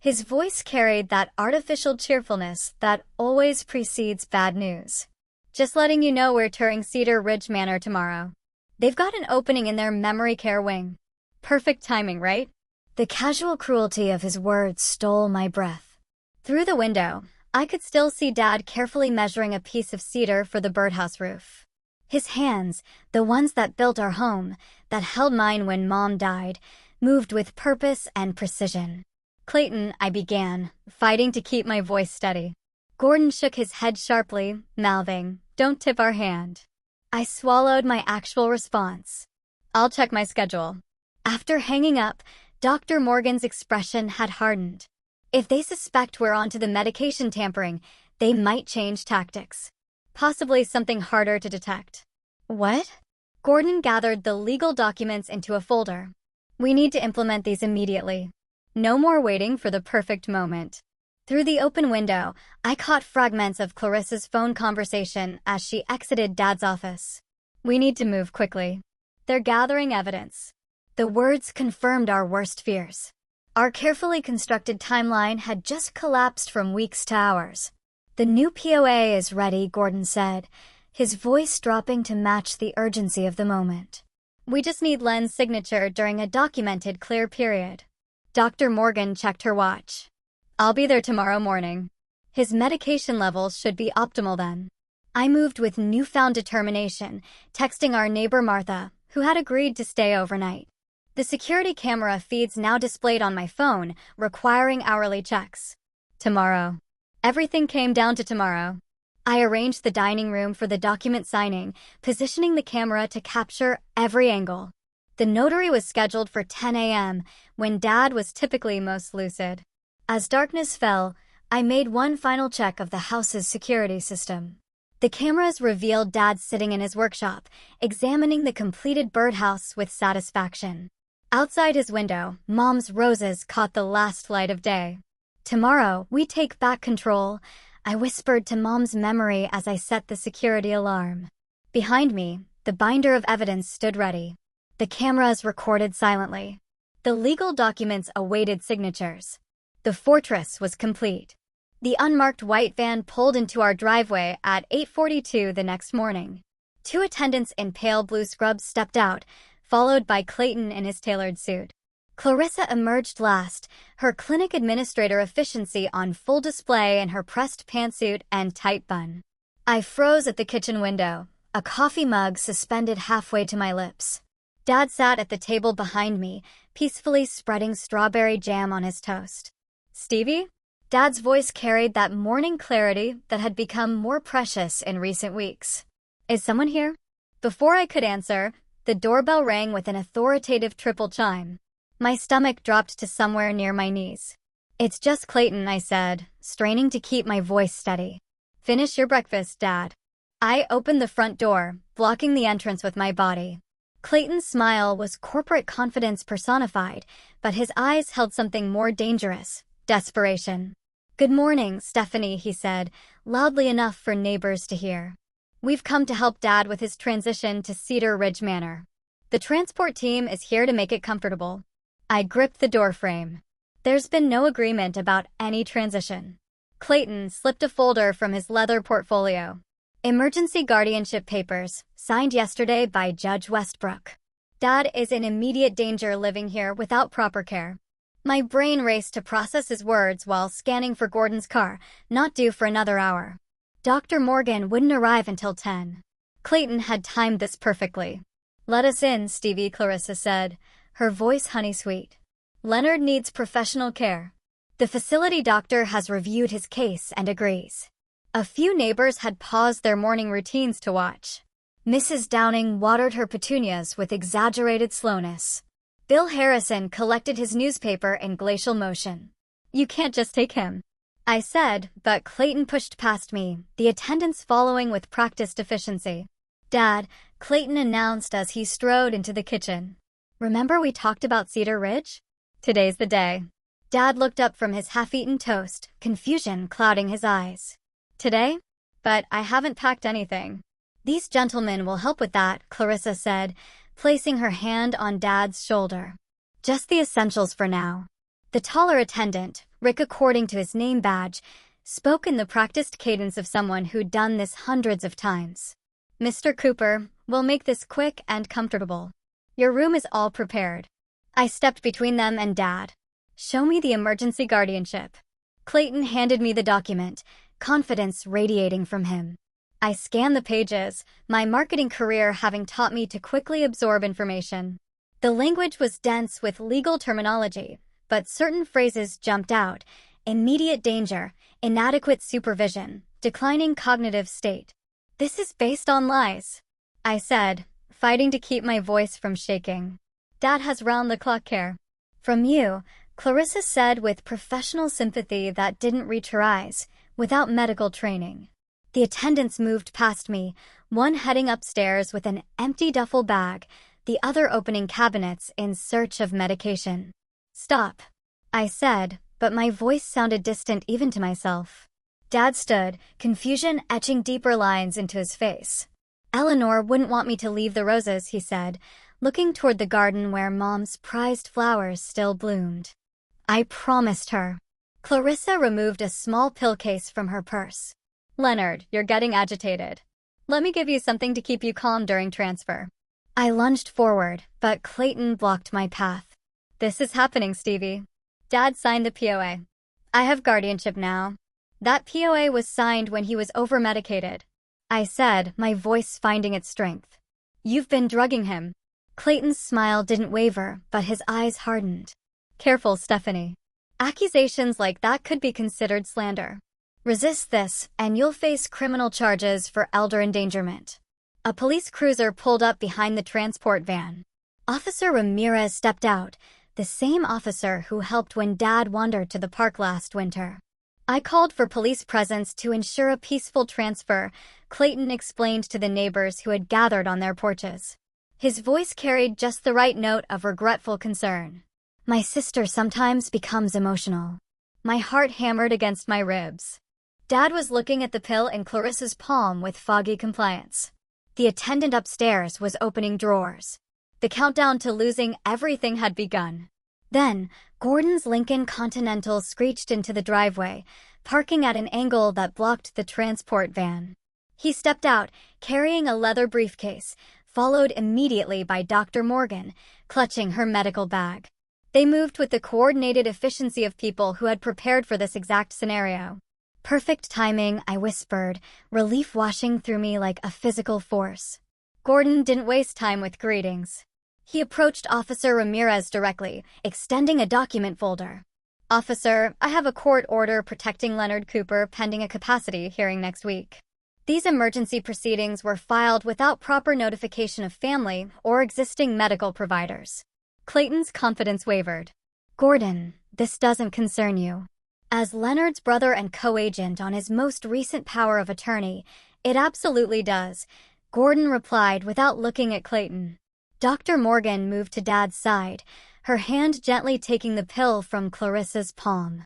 His voice carried that artificial cheerfulness that always precedes bad news. "Just letting you know we're touring Cedar Ridge Manor tomorrow. They've got an opening in their memory care wing." Perfect timing, right? The casual cruelty of his words stole my breath. Through the window, I could still see Dad carefully measuring a piece of cedar for the birdhouse roof. His hands, the ones that built our home, that held mine when Mom died, moved with purpose and precision. "Clayton," I began, fighting to keep my voice steady. Gordon shook his head sharply, mouthing, "Don't tip our hand." I swallowed my actual response. "I'll check my schedule." After hanging up, Dr. Morgan's expression had hardened. If they suspect we're onto the medication tampering, they might change tactics. Possibly something harder to detect. "What?" Gordon gathered the legal documents into a folder. "We need to implement these immediately. No more waiting for the perfect moment." Through the open window, I caught fragments of Clarissa's phone conversation as she exited Dad's office. "We need to move quickly. They're gathering evidence." The words confirmed our worst fears. Our carefully constructed timeline had just collapsed from weeks to hours. "The new POA is ready," Gordon said, his voice dropping to match the urgency of the moment. "We just need Len's signature during a documented clear period." Dr. Morgan checked her watch. "I'll be there tomorrow morning. His medication levels should be optimal then." I moved with newfound determination, texting our neighbor Martha, who had agreed to stay overnight. The security camera feeds now displayed on my phone, requiring hourly checks. Tomorrow. Everything came down to tomorrow. I arranged the dining room for the document signing, positioning the camera to capture every angle. The notary was scheduled for 10 a.m., when Dad was typically most lucid. As darkness fell, I made one final check of the house's security system. The cameras revealed Dad sitting in his workshop, examining the completed birdhouse with satisfaction. Outside his window, Mom's roses caught the last light of day. "Tomorrow, we take back control," I whispered to Mom's memory as I set the security alarm. Behind me, the binder of evidence stood ready. The cameras recorded silently. The legal documents awaited signatures. The fortress was complete. The unmarked white van pulled into our driveway at 8:42 the next morning. Two attendants in pale blue scrubs stepped out, followed by Clayton in his tailored suit. Clarissa emerged last, her clinic administrator efficiency on full display in her pressed pantsuit and tight bun. I froze at the kitchen window, a coffee mug suspended halfway to my lips. Dad sat at the table behind me, peacefully spreading strawberry jam on his toast. "Stevie?" Dad's voice carried that morning clarity that had become more precious in recent weeks. "Is someone here?" Before I could answer, the doorbell rang with an authoritative triple chime. My stomach dropped to somewhere near my knees. "It's just Clayton," I said, straining to keep my voice steady. "Finish your breakfast, Dad." I opened the front door, blocking the entrance with my body. Clayton's smile was corporate confidence personified, but his eyes held something more dangerous: desperation. "Good morning, Stephanie," he said, loudly enough for neighbors to hear. "We've come to help Dad with his transition to Cedar Ridge Manor. The transport team is here to make it comfortable." I gripped the doorframe. "There's been no agreement about any transition." Clayton slipped a folder from his leather portfolio. "Emergency guardianship papers, signed yesterday by Judge Westbrook. Dad is in immediate danger living here without proper care." My brain raced to process his words while scanning for Gordon's car, not due for another hour. Dr. Morgan wouldn't arrive until 10. Clayton had timed this perfectly. "Let us in, Stevie," Clarissa said, her voice honey-sweet. "Leonard needs professional care. The facility doctor has reviewed his case and agrees." A few neighbors had paused their morning routines to watch. Mrs. Downing watered her petunias with exaggerated slowness. Bill Harrison collected his newspaper in glacial motion. "You can't just take him," I said, but Clayton pushed past me, the attendants following with practiced efficiency. "Dad," Clayton announced as he strode into the kitchen. "Remember we talked about Cedar Ridge? Today's the day." Dad looked up from his half-eaten toast, confusion clouding his eyes. "Today? But I haven't packed anything." "These gentlemen will help with that," Clarissa said, placing her hand on Dad's shoulder. "Just the essentials for now." The taller attendant, Rick according to his name badge, spoke in the practiced cadence of someone who'd done this hundreds of times. "Mr. Cooper, we'll make this quick and comfortable. Your room is all prepared." I stepped between them and Dad. "Show me the emergency guardianship." Clayton handed me the document, confidence radiating from him. I scanned the pages, my marketing career having taught me to quickly absorb information. The language was dense with legal terminology, but certain phrases jumped out: immediate danger, inadequate supervision, declining cognitive state. "This is based on lies," I said, fighting to keep my voice from shaking. "Dad has round-the-clock care." "From you," Clarissa said with professional sympathy that didn't reach her eyes, without medical training. The attendants moved past me, one heading upstairs with an empty duffel bag, the other opening cabinets in search of medication. "Stop," I said, but my voice sounded distant even to myself. Dad stood, confusion etching deeper lines into his face. "Eleanor wouldn't want me to leave the roses," he said, looking toward the garden where Mom's prized flowers still bloomed. "I promised her." Clarissa removed a small pill case from her purse. "Leonard, you're getting agitated. Let me give you something to keep you calm during transfer." I lunged forward, but Clayton blocked my path. "This is happening, Stevie." Dad signed the POA. "I have guardianship now." "That POA was signed when he was over-medicated," I said, my voice finding its strength. "You've been drugging him." Clayton's smile didn't waver, but his eyes hardened. "Careful, Stephanie. Accusations like that could be considered slander. Resist this, and you'll face criminal charges for elder endangerment." A police cruiser pulled up behind the transport van. Officer Ramirez stepped out, the same officer who helped when Dad wandered to the park last winter. I called for police presence to ensure a peaceful transfer, Clayton explained to the neighbors who had gathered on their porches. His voice carried just the right note of regretful concern. My sister sometimes becomes emotional. My heart hammered against my ribs. Dad was looking at the pill in Clarissa's palm with foggy compliance. The attendant upstairs was opening drawers. The countdown to losing everything had begun. Then, Gordon's Lincoln Continental screeched into the driveway, parking at an angle that blocked the transport van. He stepped out, carrying a leather briefcase, followed immediately by Dr. Morgan, clutching her medical bag. They moved with the coordinated efficiency of people who had prepared for this exact scenario. Perfect timing, I whispered, relief washing through me like a physical force. Gordon didn't waste time with greetings. He approached Officer Ramirez directly, extending a document folder. Officer, I have a court order protecting Leonard Cooper pending a capacity hearing next week. These emergency proceedings were filed without proper notification of family or existing medical providers. Clayton's confidence wavered. Gordon, this doesn't concern you. As Leonard's brother and co-agent on his most recent power of attorney, it absolutely does, Gordon replied without looking at Clayton. Dr. Morgan moved to Dad's side, her hand gently taking the pill from Clarissa's palm.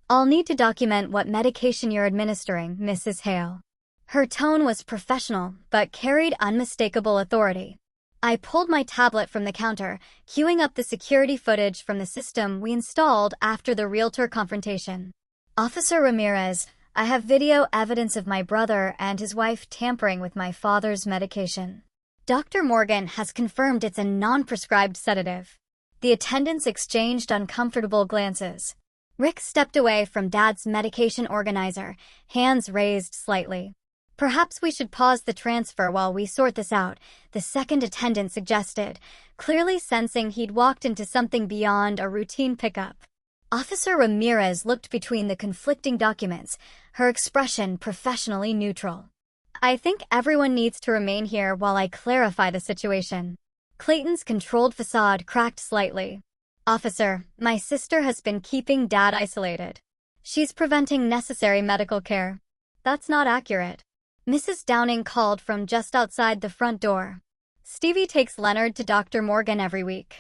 I'll need to document what medication you're administering, Mrs. Hale. Her tone was professional, but carried unmistakable authority. I pulled my tablet from the counter, queuing up the security footage from the system we installed after the realtor confrontation. Officer Ramirez, I have video evidence of my brother and his wife tampering with my father's medication. Dr. Morgan has confirmed it's a non-prescribed sedative. The attendants exchanged uncomfortable glances. Rick stepped away from Dad's medication organizer, hands raised slightly. Perhaps we should pause the transfer while we sort this out, the second attendant suggested, clearly sensing he'd walked into something beyond a routine pickup. Officer Ramirez looked between the conflicting documents, her expression professionally neutral. I think everyone needs to remain here while I clarify the situation. Clayton's controlled facade cracked slightly. Officer, my sister has been keeping Dad isolated. She's preventing necessary medical care. That's not accurate. Mrs. Downing called from just outside the front door. Stevie takes Leonard to Dr. Morgan every week.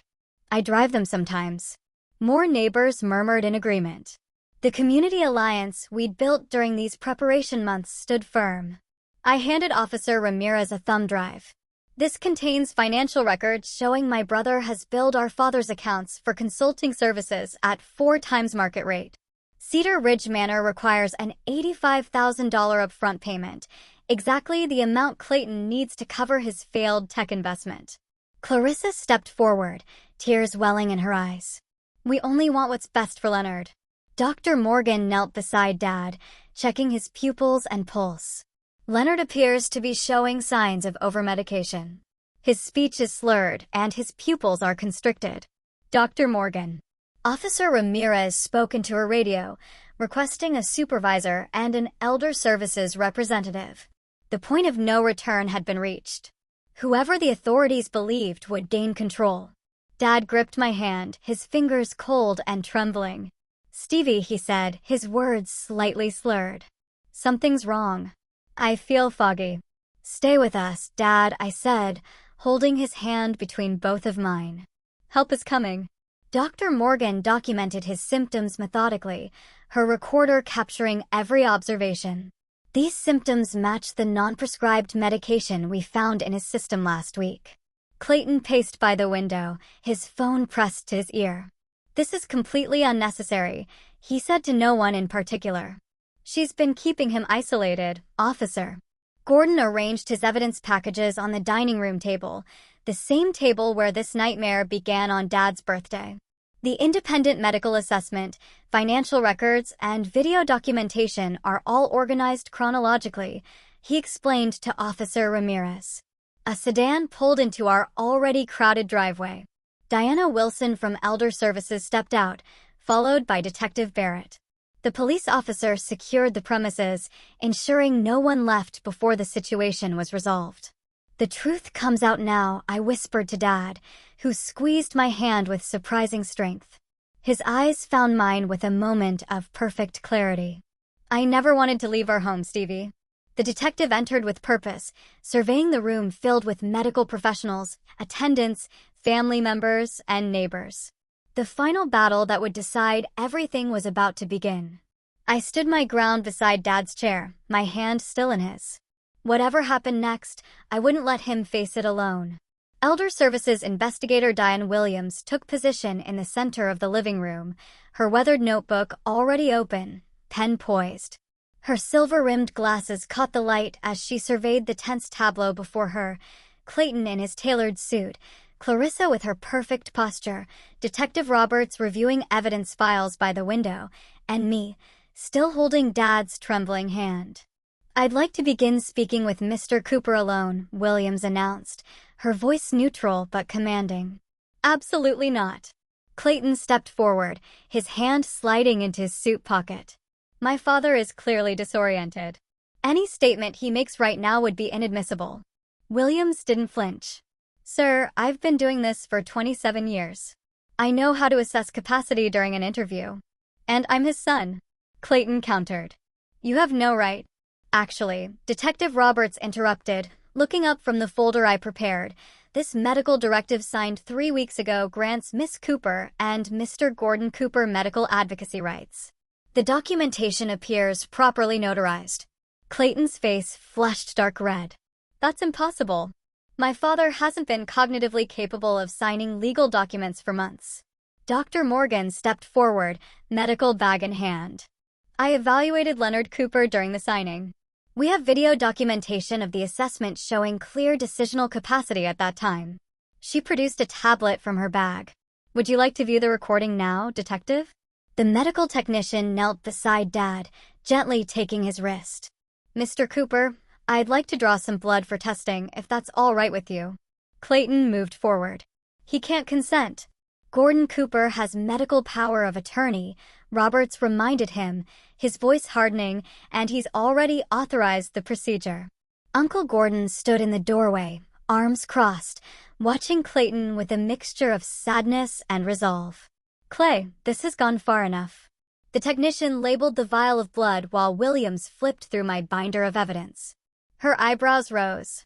I drive them sometimes. More neighbors murmured in agreement. The community alliance we'd built during these preparation months stood firm. I handed Officer Ramirez a thumb drive. This contains financial records showing my brother has billed our father's accounts for consulting services at 4 times market rate. Cedar Ridge Manor requires an $85,000 upfront payment, exactly the amount Clayton needs to cover his failed tech investment. Clarissa stepped forward, tears welling in her eyes. We only want what's best for Leonard. Dr. Morgan knelt beside Dad, checking his pupils and pulse. Leonard appears to be showing signs of overmedication. His speech is slurred and his pupils are constricted. Dr. Morgan. Officer Ramirez spoke into her radio, requesting a supervisor and an elder services representative. The point of no return had been reached. Whoever the authorities believed would gain control. Dad gripped my hand, his fingers cold and trembling. Stevie, he said, his words slightly slurred. Something's wrong. I feel foggy. Stay with us, Dad, I said, holding his hand between both of mine. Help is coming. Dr. Morgan documented his symptoms methodically, her recorder capturing every observation. These symptoms match the non-prescribed medication we found in his system last week. Clayton paced by the window, his phone pressed to his ear. This is completely unnecessary, he said to no one in particular. She's been keeping him isolated, officer. Gordon arranged his evidence packages on the dining room table, the same table where this nightmare began on Dad's birthday. The independent medical assessment, financial records, and video documentation are all organized chronologically, he explained to Officer Ramirez. A sedan pulled into our already crowded driveway. Diana Wilson from Elder Services stepped out, followed by Detective Barrett. The police officer secured the premises, ensuring no one left before the situation was resolved. The truth comes out now, I whispered to Dad, who squeezed my hand with surprising strength. His eyes found mine with a moment of perfect clarity. I never wanted to leave our home, Stevie. The detective entered with purpose, surveying the room filled with medical professionals, attendants, family members, and neighbors. The final battle that would decide everything was about to begin. I stood my ground beside Dad's chair, my hand still in his. Whatever happened next, I wouldn't let him face it alone. Elder Services investigator Diane Williams took position in the center of the living room, her weathered notebook already open, pen poised. Her silver-rimmed glasses caught the light as she surveyed the tense tableau before her, Clayton in his tailored suit, Clarissa with her perfect posture, Detective Roberts reviewing evidence files by the window, and me, still holding Dad's trembling hand. "I'd like to begin speaking with Mr. Cooper alone," Williams announced, her voice neutral but commanding. "Absolutely not." Clayton stepped forward, his hand sliding into his suit pocket. "My father is clearly disoriented. Any statement he makes right now would be inadmissible." Williams didn't flinch. "Sir, I've been doing this for 27 years. I know how to assess capacity during an interview. And I'm his son," Clayton countered. "You have no right." "Actually," Detective Roberts interrupted, looking up from the folder I prepared, "this medical directive signed 3 weeks ago grants Miss Cooper and Mr. Gordon Cooper medical advocacy rights. The documentation appears properly notarized." Clayton's face flushed dark red. "That's impossible. My father hasn't been cognitively capable of signing legal documents for months." Dr. Morgan stepped forward, medical bag in hand. "I evaluated Leonard Cooper during the signing. We have video documentation of the assessment showing clear decisional capacity at that time." She produced a tablet from her bag. "Would you like to view the recording now, Detective?" The medical technician knelt beside Dad, gently taking his wrist. "Mr. Cooper, I'd like to draw some blood for testing, if that's all right with you." Clayton moved forward. "He can't consent." "Gordon Cooper has medical power of attorney," Roberts reminded him, his voice hardening, "and he's already authorized the procedure." Uncle Gordon stood in the doorway, arms crossed, watching Clayton with a mixture of sadness and resolve. "Clay, this has gone far enough." The technician labeled the vial of blood while Williams flipped through my binder of evidence. Her eyebrows rose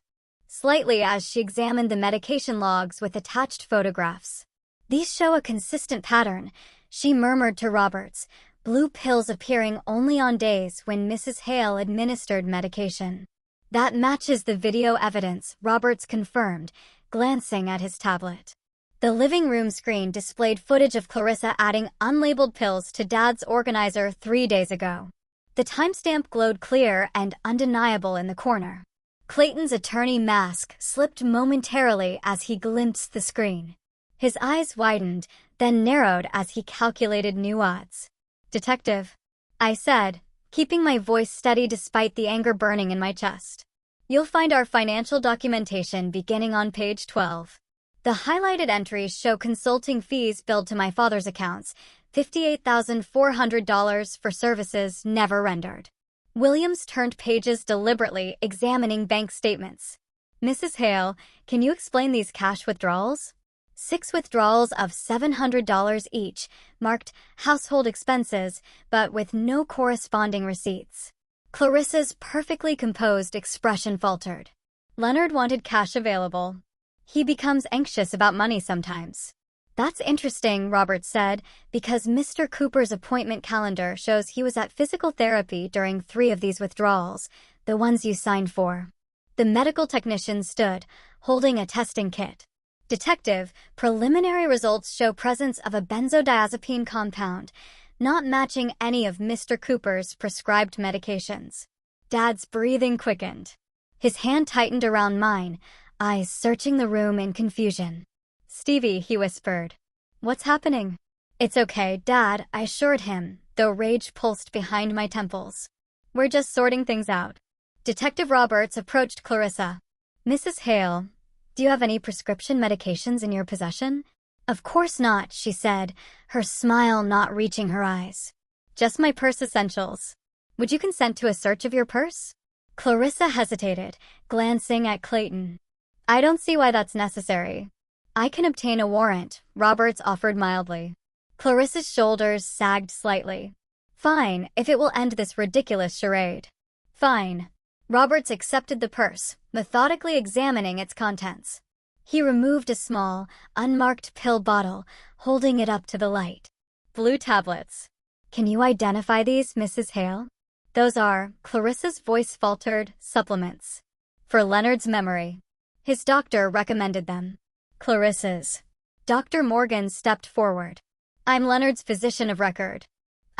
slightly as she examined the medication logs with attached photographs. "These show a consistent pattern," she murmured to Roberts, "blue pills appearing only on days when Mrs. Hale administered medication." "That matches the video evidence," Roberts confirmed, glancing at his tablet. The living room screen displayed footage of Clarissa adding unlabeled pills to Dad's organizer 3 days ago. The timestamp glowed clear and undeniable in the corner. Clayton's attorney mask slipped momentarily as he glimpsed the screen. His eyes widened, then narrowed as he calculated new odds. "Detective," I said, keeping my voice steady despite the anger burning in my chest, "you'll find our financial documentation beginning on page 12. The highlighted entries show consulting fees billed to my father's accounts, $58,400 for services never rendered." Williams turned pages deliberately, examining bank statements. "Mrs. Hale, can you explain these cash withdrawals?" 6 withdrawals of $700 each, marked household expenses, but with no corresponding receipts. Clarissa's perfectly composed expression faltered. "Leonard wanted cash available. He becomes anxious about money sometimes." "That's interesting," Roberts said, "because Mr. Cooper's appointment calendar shows he was at physical therapy during 3 of these withdrawals, the ones you signed for." The medical technician stood, holding a testing kit. "Detective, preliminary results show presence of a benzodiazepine compound, not matching any of Mr. Cooper's prescribed medications." Dad's breathing quickened. His hand tightened around mine, eyes searching the room in confusion. "Stevie," he whispered. "What's happening?" "It's okay, Dad," I assured him, though rage pulsed behind my temples. "We're just sorting things out." Detective Roberts approached Clarissa. "Mrs. Hale, do you have any prescription medications in your possession?" "Of course not," she said, her smile not reaching her eyes. "Just my purse essentials. Would you consent to a search of your purse?" Clarissa hesitated, glancing at Clayton. "I don't see why that's necessary." "I can obtain a warrant," Roberts offered mildly. Clarissa's shoulders sagged slightly. "Fine, if it will end this ridiculous charade." "Fine." Roberts accepted the purse, methodically examining its contents. He removed a small, unmarked pill bottle, holding it up to the light. Blue tablets. Can you identify these, Mrs. Hale? Those are, Clarissa's voice faltered, supplements. For Leonard's memory. His doctor recommended them. Clarissa's. Dr. Morgan stepped forward. I'm Leonard's physician of record.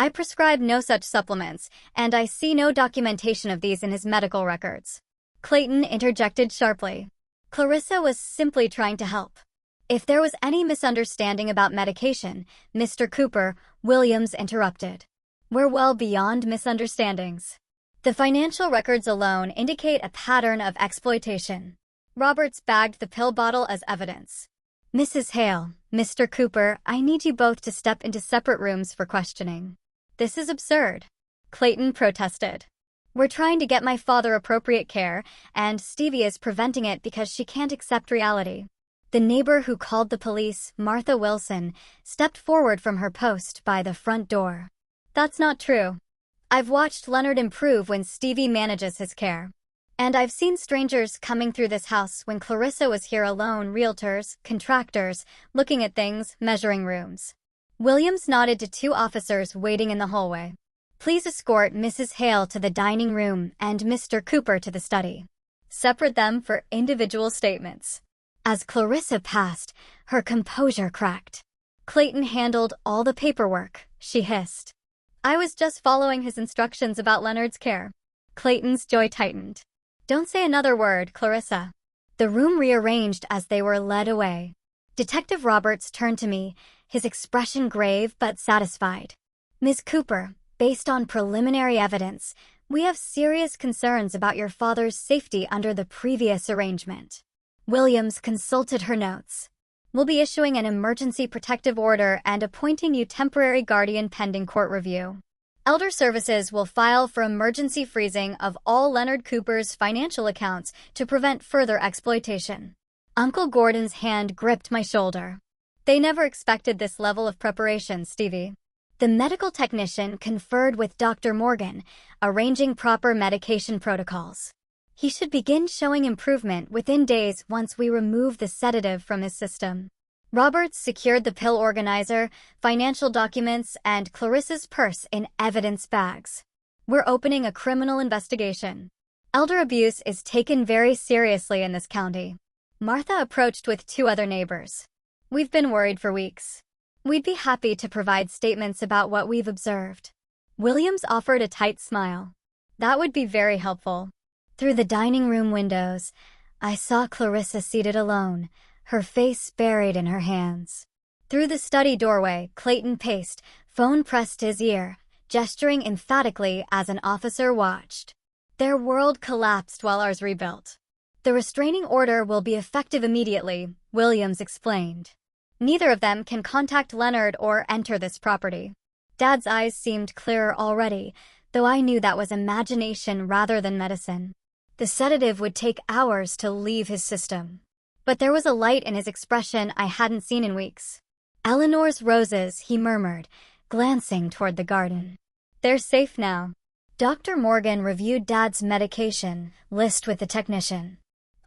I prescribe no such supplements, and I see no documentation of these in his medical records. Clayton interjected sharply. Clarissa was simply trying to help. If there was any misunderstanding about medication, Mr. Cooper, Williams interrupted. We're well beyond misunderstandings. The financial records alone indicate a pattern of exploitation. Roberts bagged the pill bottle as evidence. Mrs. Hale, Mr. Cooper, I need you both to step into separate rooms for questioning. This is absurd. Clayton protested. We're trying to get my father appropriate care, and Stevie is preventing it because she can't accept reality. The neighbor who called the police, Martha Wilson, stepped forward from her post by the front door. That's not true. I've watched Leonard improve when Stevie manages his care. And I've seen strangers coming through this house when Clarissa was here alone, realtors, contractors, looking at things, measuring rooms. Williams nodded to two officers waiting in the hallway. Please escort Mrs. Hale to the dining room and Mr. Cooper to the study. Separate them for individual statements. As Clarissa passed, her composure cracked. Clayton handled all the paperwork, she hissed. I was just following his instructions about Leonard's care. Clayton's jaw tightened. Don't say another word, Clarissa. The room rearranged as they were led away. Detective Roberts turned to me, his expression grave but satisfied. Ms. Cooper, based on preliminary evidence, we have serious concerns about your father's safety under the previous arrangement. Williams consulted her notes. We'll be issuing an emergency protective order and appointing you temporary guardian pending court review. Elder Services will file for emergency freezing of all Leonard Cooper's financial accounts to prevent further exploitation. Uncle Gordon's hand gripped my shoulder. They never expected this level of preparation, Stevie. The medical technician conferred with Dr. Morgan, arranging proper medication protocols. He should begin showing improvement within days once we remove the sedative from his system. Roberts secured the pill organizer, financial documents, and Clarissa's purse in evidence bags. We're opening a criminal investigation. Elder abuse is taken very seriously in this county. Martha approached with two other neighbors. We've been worried for weeks. We'd be happy to provide statements about what we've observed. Williams offered a tight smile. That would be very helpful. Through the dining room windows, I saw Clarissa seated alone, her face buried in her hands. Through the study doorway, Clayton paced, phone pressed to his ear, gesturing emphatically as an officer watched. Their world collapsed while ours rebuilt. The restraining order will be effective immediately, Williams explained. Neither of them can contact Leonard or enter this property. Dad's eyes seemed clearer already, though I knew that was imagination rather than medicine. The sedative would take hours to leave his system. But there was a light in his expression I hadn't seen in weeks. Eleanor's roses, he murmured, glancing toward the garden. They're safe now. Dr. Morgan reviewed Dad's medication list with the technician.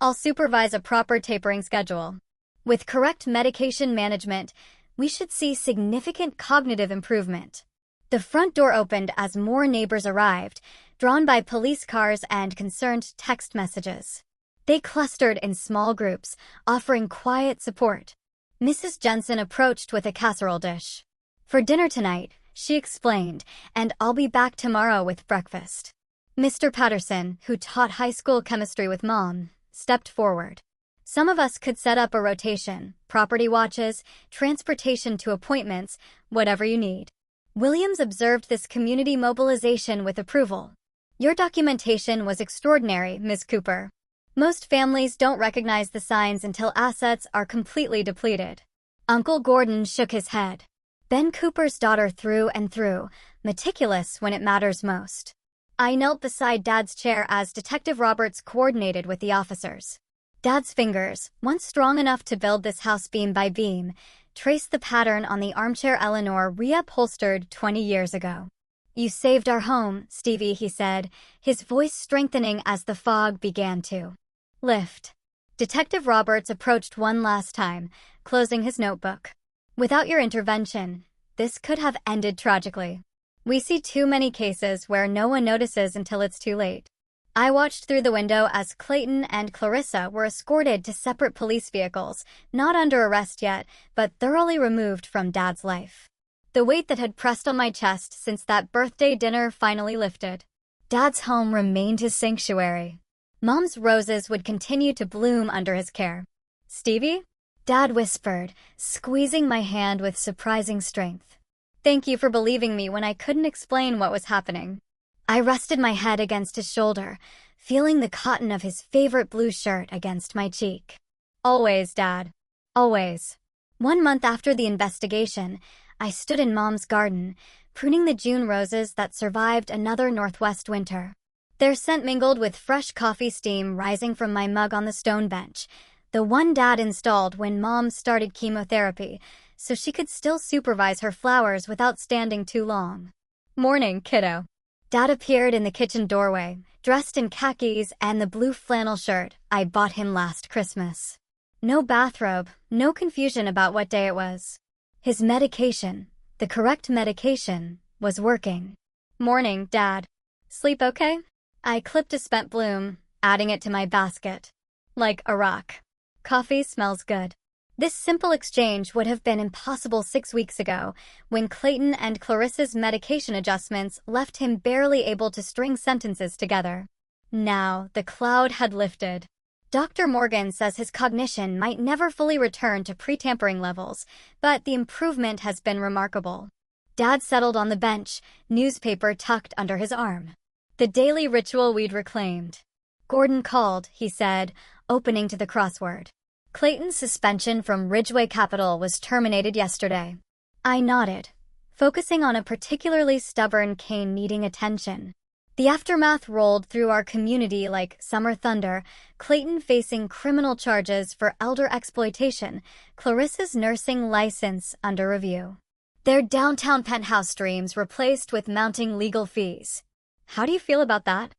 I'll supervise a proper tapering schedule. With correct medication management, we should see significant cognitive improvement. The front door opened as more neighbors arrived, drawn by police cars and concerned text messages. They clustered in small groups, offering quiet support. Mrs. Jensen approached with a casserole dish. For dinner tonight, she explained, and I'll be back tomorrow with breakfast. Mr. Patterson, who taught high school chemistry with Mom, stepped forward. Some of us could set up a rotation, property watches, transportation to appointments, whatever you need. Williams observed this community mobilization with approval. Your documentation was extraordinary, Ms. Cooper. Most families don't recognize the signs until assets are completely depleted. Uncle Gordon shook his head. Ben Cooper's daughter through and through, meticulous when it matters most. I knelt beside Dad's chair as Detective Roberts coordinated with the officers. Dad's fingers, once strong enough to build this house beam by beam, traced the pattern on the armchair Eleanor reupholstered 20 years ago. "You saved our home, Stevie," he said, his voice strengthening as the fog began to lift. Detective Roberts approached one last time, closing his notebook. "Without your intervention, this could have ended tragically. We see too many cases where no one notices until it's too late." I watched through the window as Clayton and Clarissa were escorted to separate police vehicles, not under arrest yet, but thoroughly removed from Dad's life. The weight that had pressed on my chest since that birthday dinner finally lifted. Dad's home remained his sanctuary. Mom's roses would continue to bloom under his care. "Stevie?" Dad whispered, squeezing my hand with surprising strength. "Thank you for believing me when I couldn't explain what was happening." I rested my head against his shoulder, feeling the cotton of his favorite blue shirt against my cheek. "Always, Dad. Always." 1 month after the investigation, I stood in Mom's garden, pruning the June roses that survived another Northwest winter. Their scent mingled with fresh coffee steam rising from my mug on the stone bench, the one Dad installed when Mom started chemotherapy, so she could still supervise her flowers without standing too long. "Morning, kiddo." Dad appeared in the kitchen doorway, dressed in khakis and the blue flannel shirt I bought him last Christmas. No bathrobe, no confusion about what day it was. His medication, the correct medication, was working. "Morning, Dad. Sleep okay?" I clipped a spent bloom, adding it to my basket. "Like a rock. Coffee smells good." This simple exchange would have been impossible 6 weeks ago, when Clayton and Clarissa's medication adjustments left him barely able to string sentences together. Now, the cloud had lifted. Dr. Morgan says his cognition might never fully return to pre-tampering levels, but the improvement has been remarkable. Dad settled on the bench, newspaper tucked under his arm. The daily ritual we'd reclaimed. "Gordon called," he said, opening to the crossword. "Clayton's suspension from Ridgeway Capital was terminated yesterday." I nodded, focusing on a particularly stubborn Kane needing attention. The aftermath rolled through our community like summer thunder, Clayton facing criminal charges for elder exploitation, Clarissa's nursing license under review. Their downtown penthouse dreams replaced with mounting legal fees. "How do you feel about that?"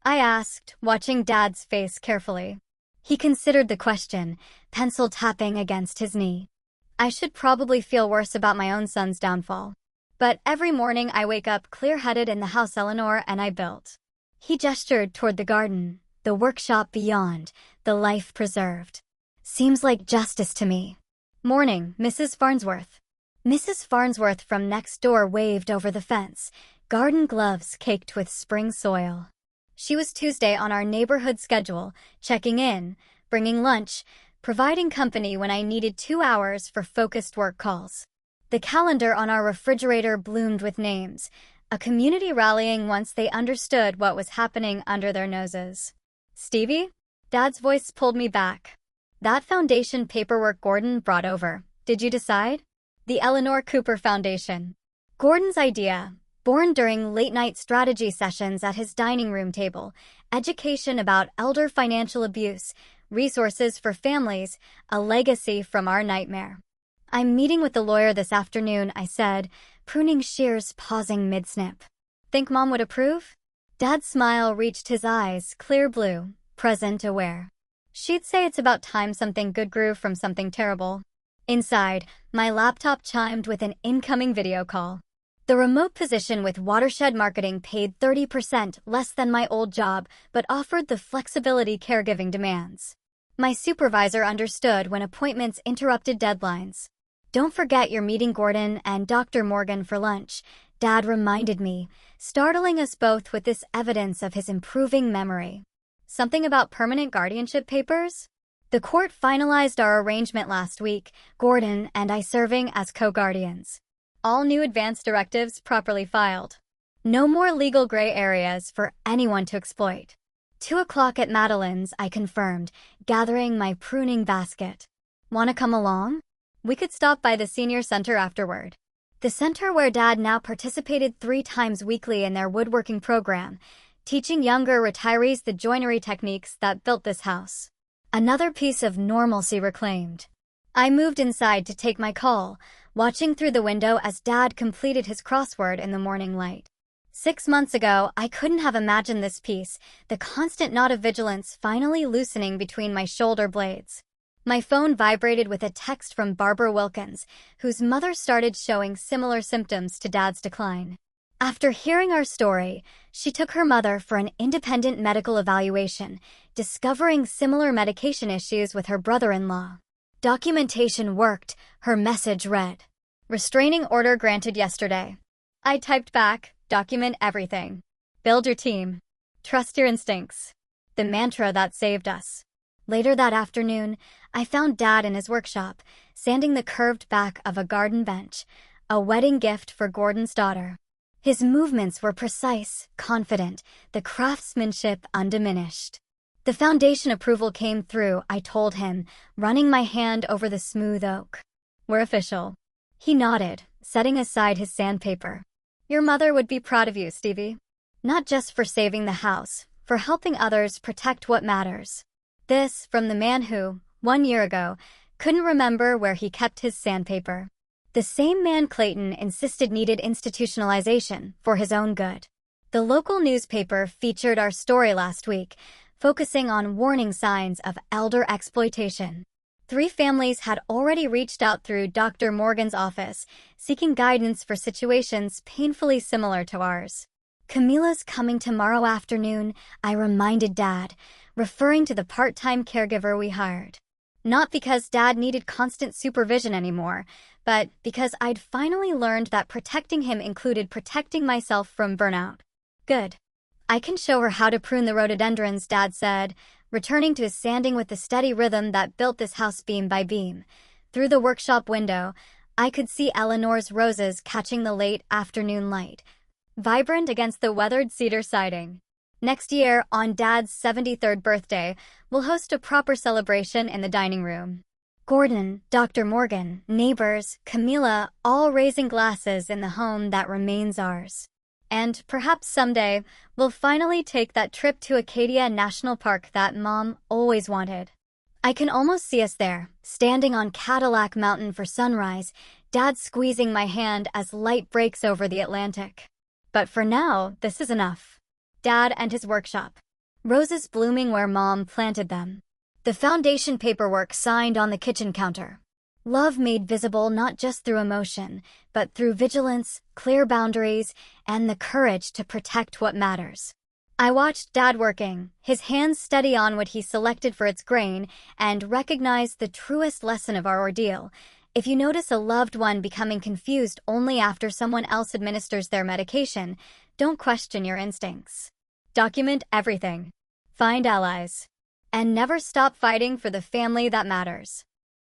I asked, watching Dad's face carefully. He considered the question, pencil tapping against his knee. "I should probably feel worse about my own son's downfall. But every morning I wake up clear-headed in the house Eleanor and I built." He gestured toward the garden, the workshop beyond, the life preserved. "Seems like justice to me." "Morning, Mrs. Farnsworth." Mrs. Farnsworth from next door waved over the fence, garden gloves caked with spring soil. She was Tuesday on our neighborhood schedule, checking in, bringing lunch, providing company when I needed 2 hours for focused work calls. The calendar on our refrigerator bloomed with names, a community rallying once they understood what was happening under their noses. "Stevie?" Dad's voice pulled me back. "That foundation paperwork Gordon brought over, did you decide?" "The Eleanor Cooper Foundation." Gordon's idea, born during late-night strategy sessions at his dining room table, education about elder financial abuse, resources for families, a legacy from our nightmare. "I'm meeting with the lawyer this afternoon," I said, pruning shears pausing mid-snip. "Think Mom would approve?" Dad's smile reached his eyes, clear blue, present aware. "She'd say it's about time something good grew from something terrible." Inside, my laptop chimed with an incoming video call. The remote position with Watershed Marketing paid 30% less than my old job, but offered the flexibility caregiving demands. My supervisor understood when appointments interrupted deadlines. "Don't forget you're meeting Gordon and Dr. Morgan for lunch," Dad reminded me, startling us both with this evidence of his improving memory. "Something about permanent guardianship papers?" The court finalized our arrangement last week, Gordon and I serving as co-guardians. All new advance directives properly filed. No more legal gray areas for anyone to exploit. 2 o'clock at Madeline's, I confirmed, gathering my pruning basket. "Want to come along? We could stop by the senior center afterward." The center where Dad now participated 3 times weekly in their woodworking program, teaching younger retirees the joinery techniques that built this house. Another piece of normalcy reclaimed. I moved inside to take my call, watching through the window as Dad completed his crossword in the morning light. 6 months ago, I couldn't have imagined this peace, the constant knot of vigilance finally loosening between my shoulder blades. My phone vibrated with a text from Barbara Wilkins, whose mother started showing similar symptoms to Dad's decline. After hearing our story, she took her mother for an independent medical evaluation, discovering similar medication issues with her brother-in-law. Documentation worked, her message read. Restraining order granted yesterday. I typed back, document everything. Build your team. Trust your instincts. The mantra that saved us. Later that afternoon, I found Dad in his workshop, sanding the curved back of a garden bench, a wedding gift for Gordon's daughter. His movements were precise, confident, the craftsmanship undiminished. The foundation approval came through, I told him, running my hand over the smooth oak. We're official. He nodded, setting aside his sandpaper. Your mother would be proud of you, Stevie. Not just for saving the house, for helping others protect what matters. This from the man who, 1 year ago, couldn't remember where he kept his sandpaper. The same man Clayton insisted needed institutionalization for his own good. The local newspaper featured our story last week, focusing on warning signs of elder exploitation. 3 families had already reached out through Dr. Morgan's office, seeking guidance for situations painfully similar to ours. Camila's coming tomorrow afternoon, I reminded Dad, referring to the part-time caregiver we hired. Not because Dad needed constant supervision anymore, but because I'd finally learned that protecting him included protecting myself from burnout. Good. I can show her how to prune the rhododendrons, Dad said, returning to his sanding with the steady rhythm that built this house beam by beam. Through the workshop window, I could see Eleanor's roses catching the late afternoon light, vibrant against the weathered cedar siding. Next year, on Dad's 73rd birthday, we'll host a proper celebration in the dining room. Gordon, Dr. Morgan, neighbors, Camila, all raising glasses in the home that remains ours. And perhaps someday, we'll finally take that trip to Acadia National Park that Mom always wanted. I can almost see us there, standing on Cadillac Mountain for sunrise, Dad squeezing my hand as light breaks over the Atlantic. But for now, this is enough. Dad and his workshop. Roses blooming where Mom planted them. The foundation paperwork signed on the kitchen counter. Love made visible not just through emotion, but through vigilance, clear boundaries, and the courage to protect what matters. I watched Dad working, his hands steady on what he selected for its grain, and recognized the truest lesson of our ordeal. If you notice a loved one becoming confused only after someone else administers their medication, don't question your instincts. Document everything. Find allies. And never stop fighting for the family that matters.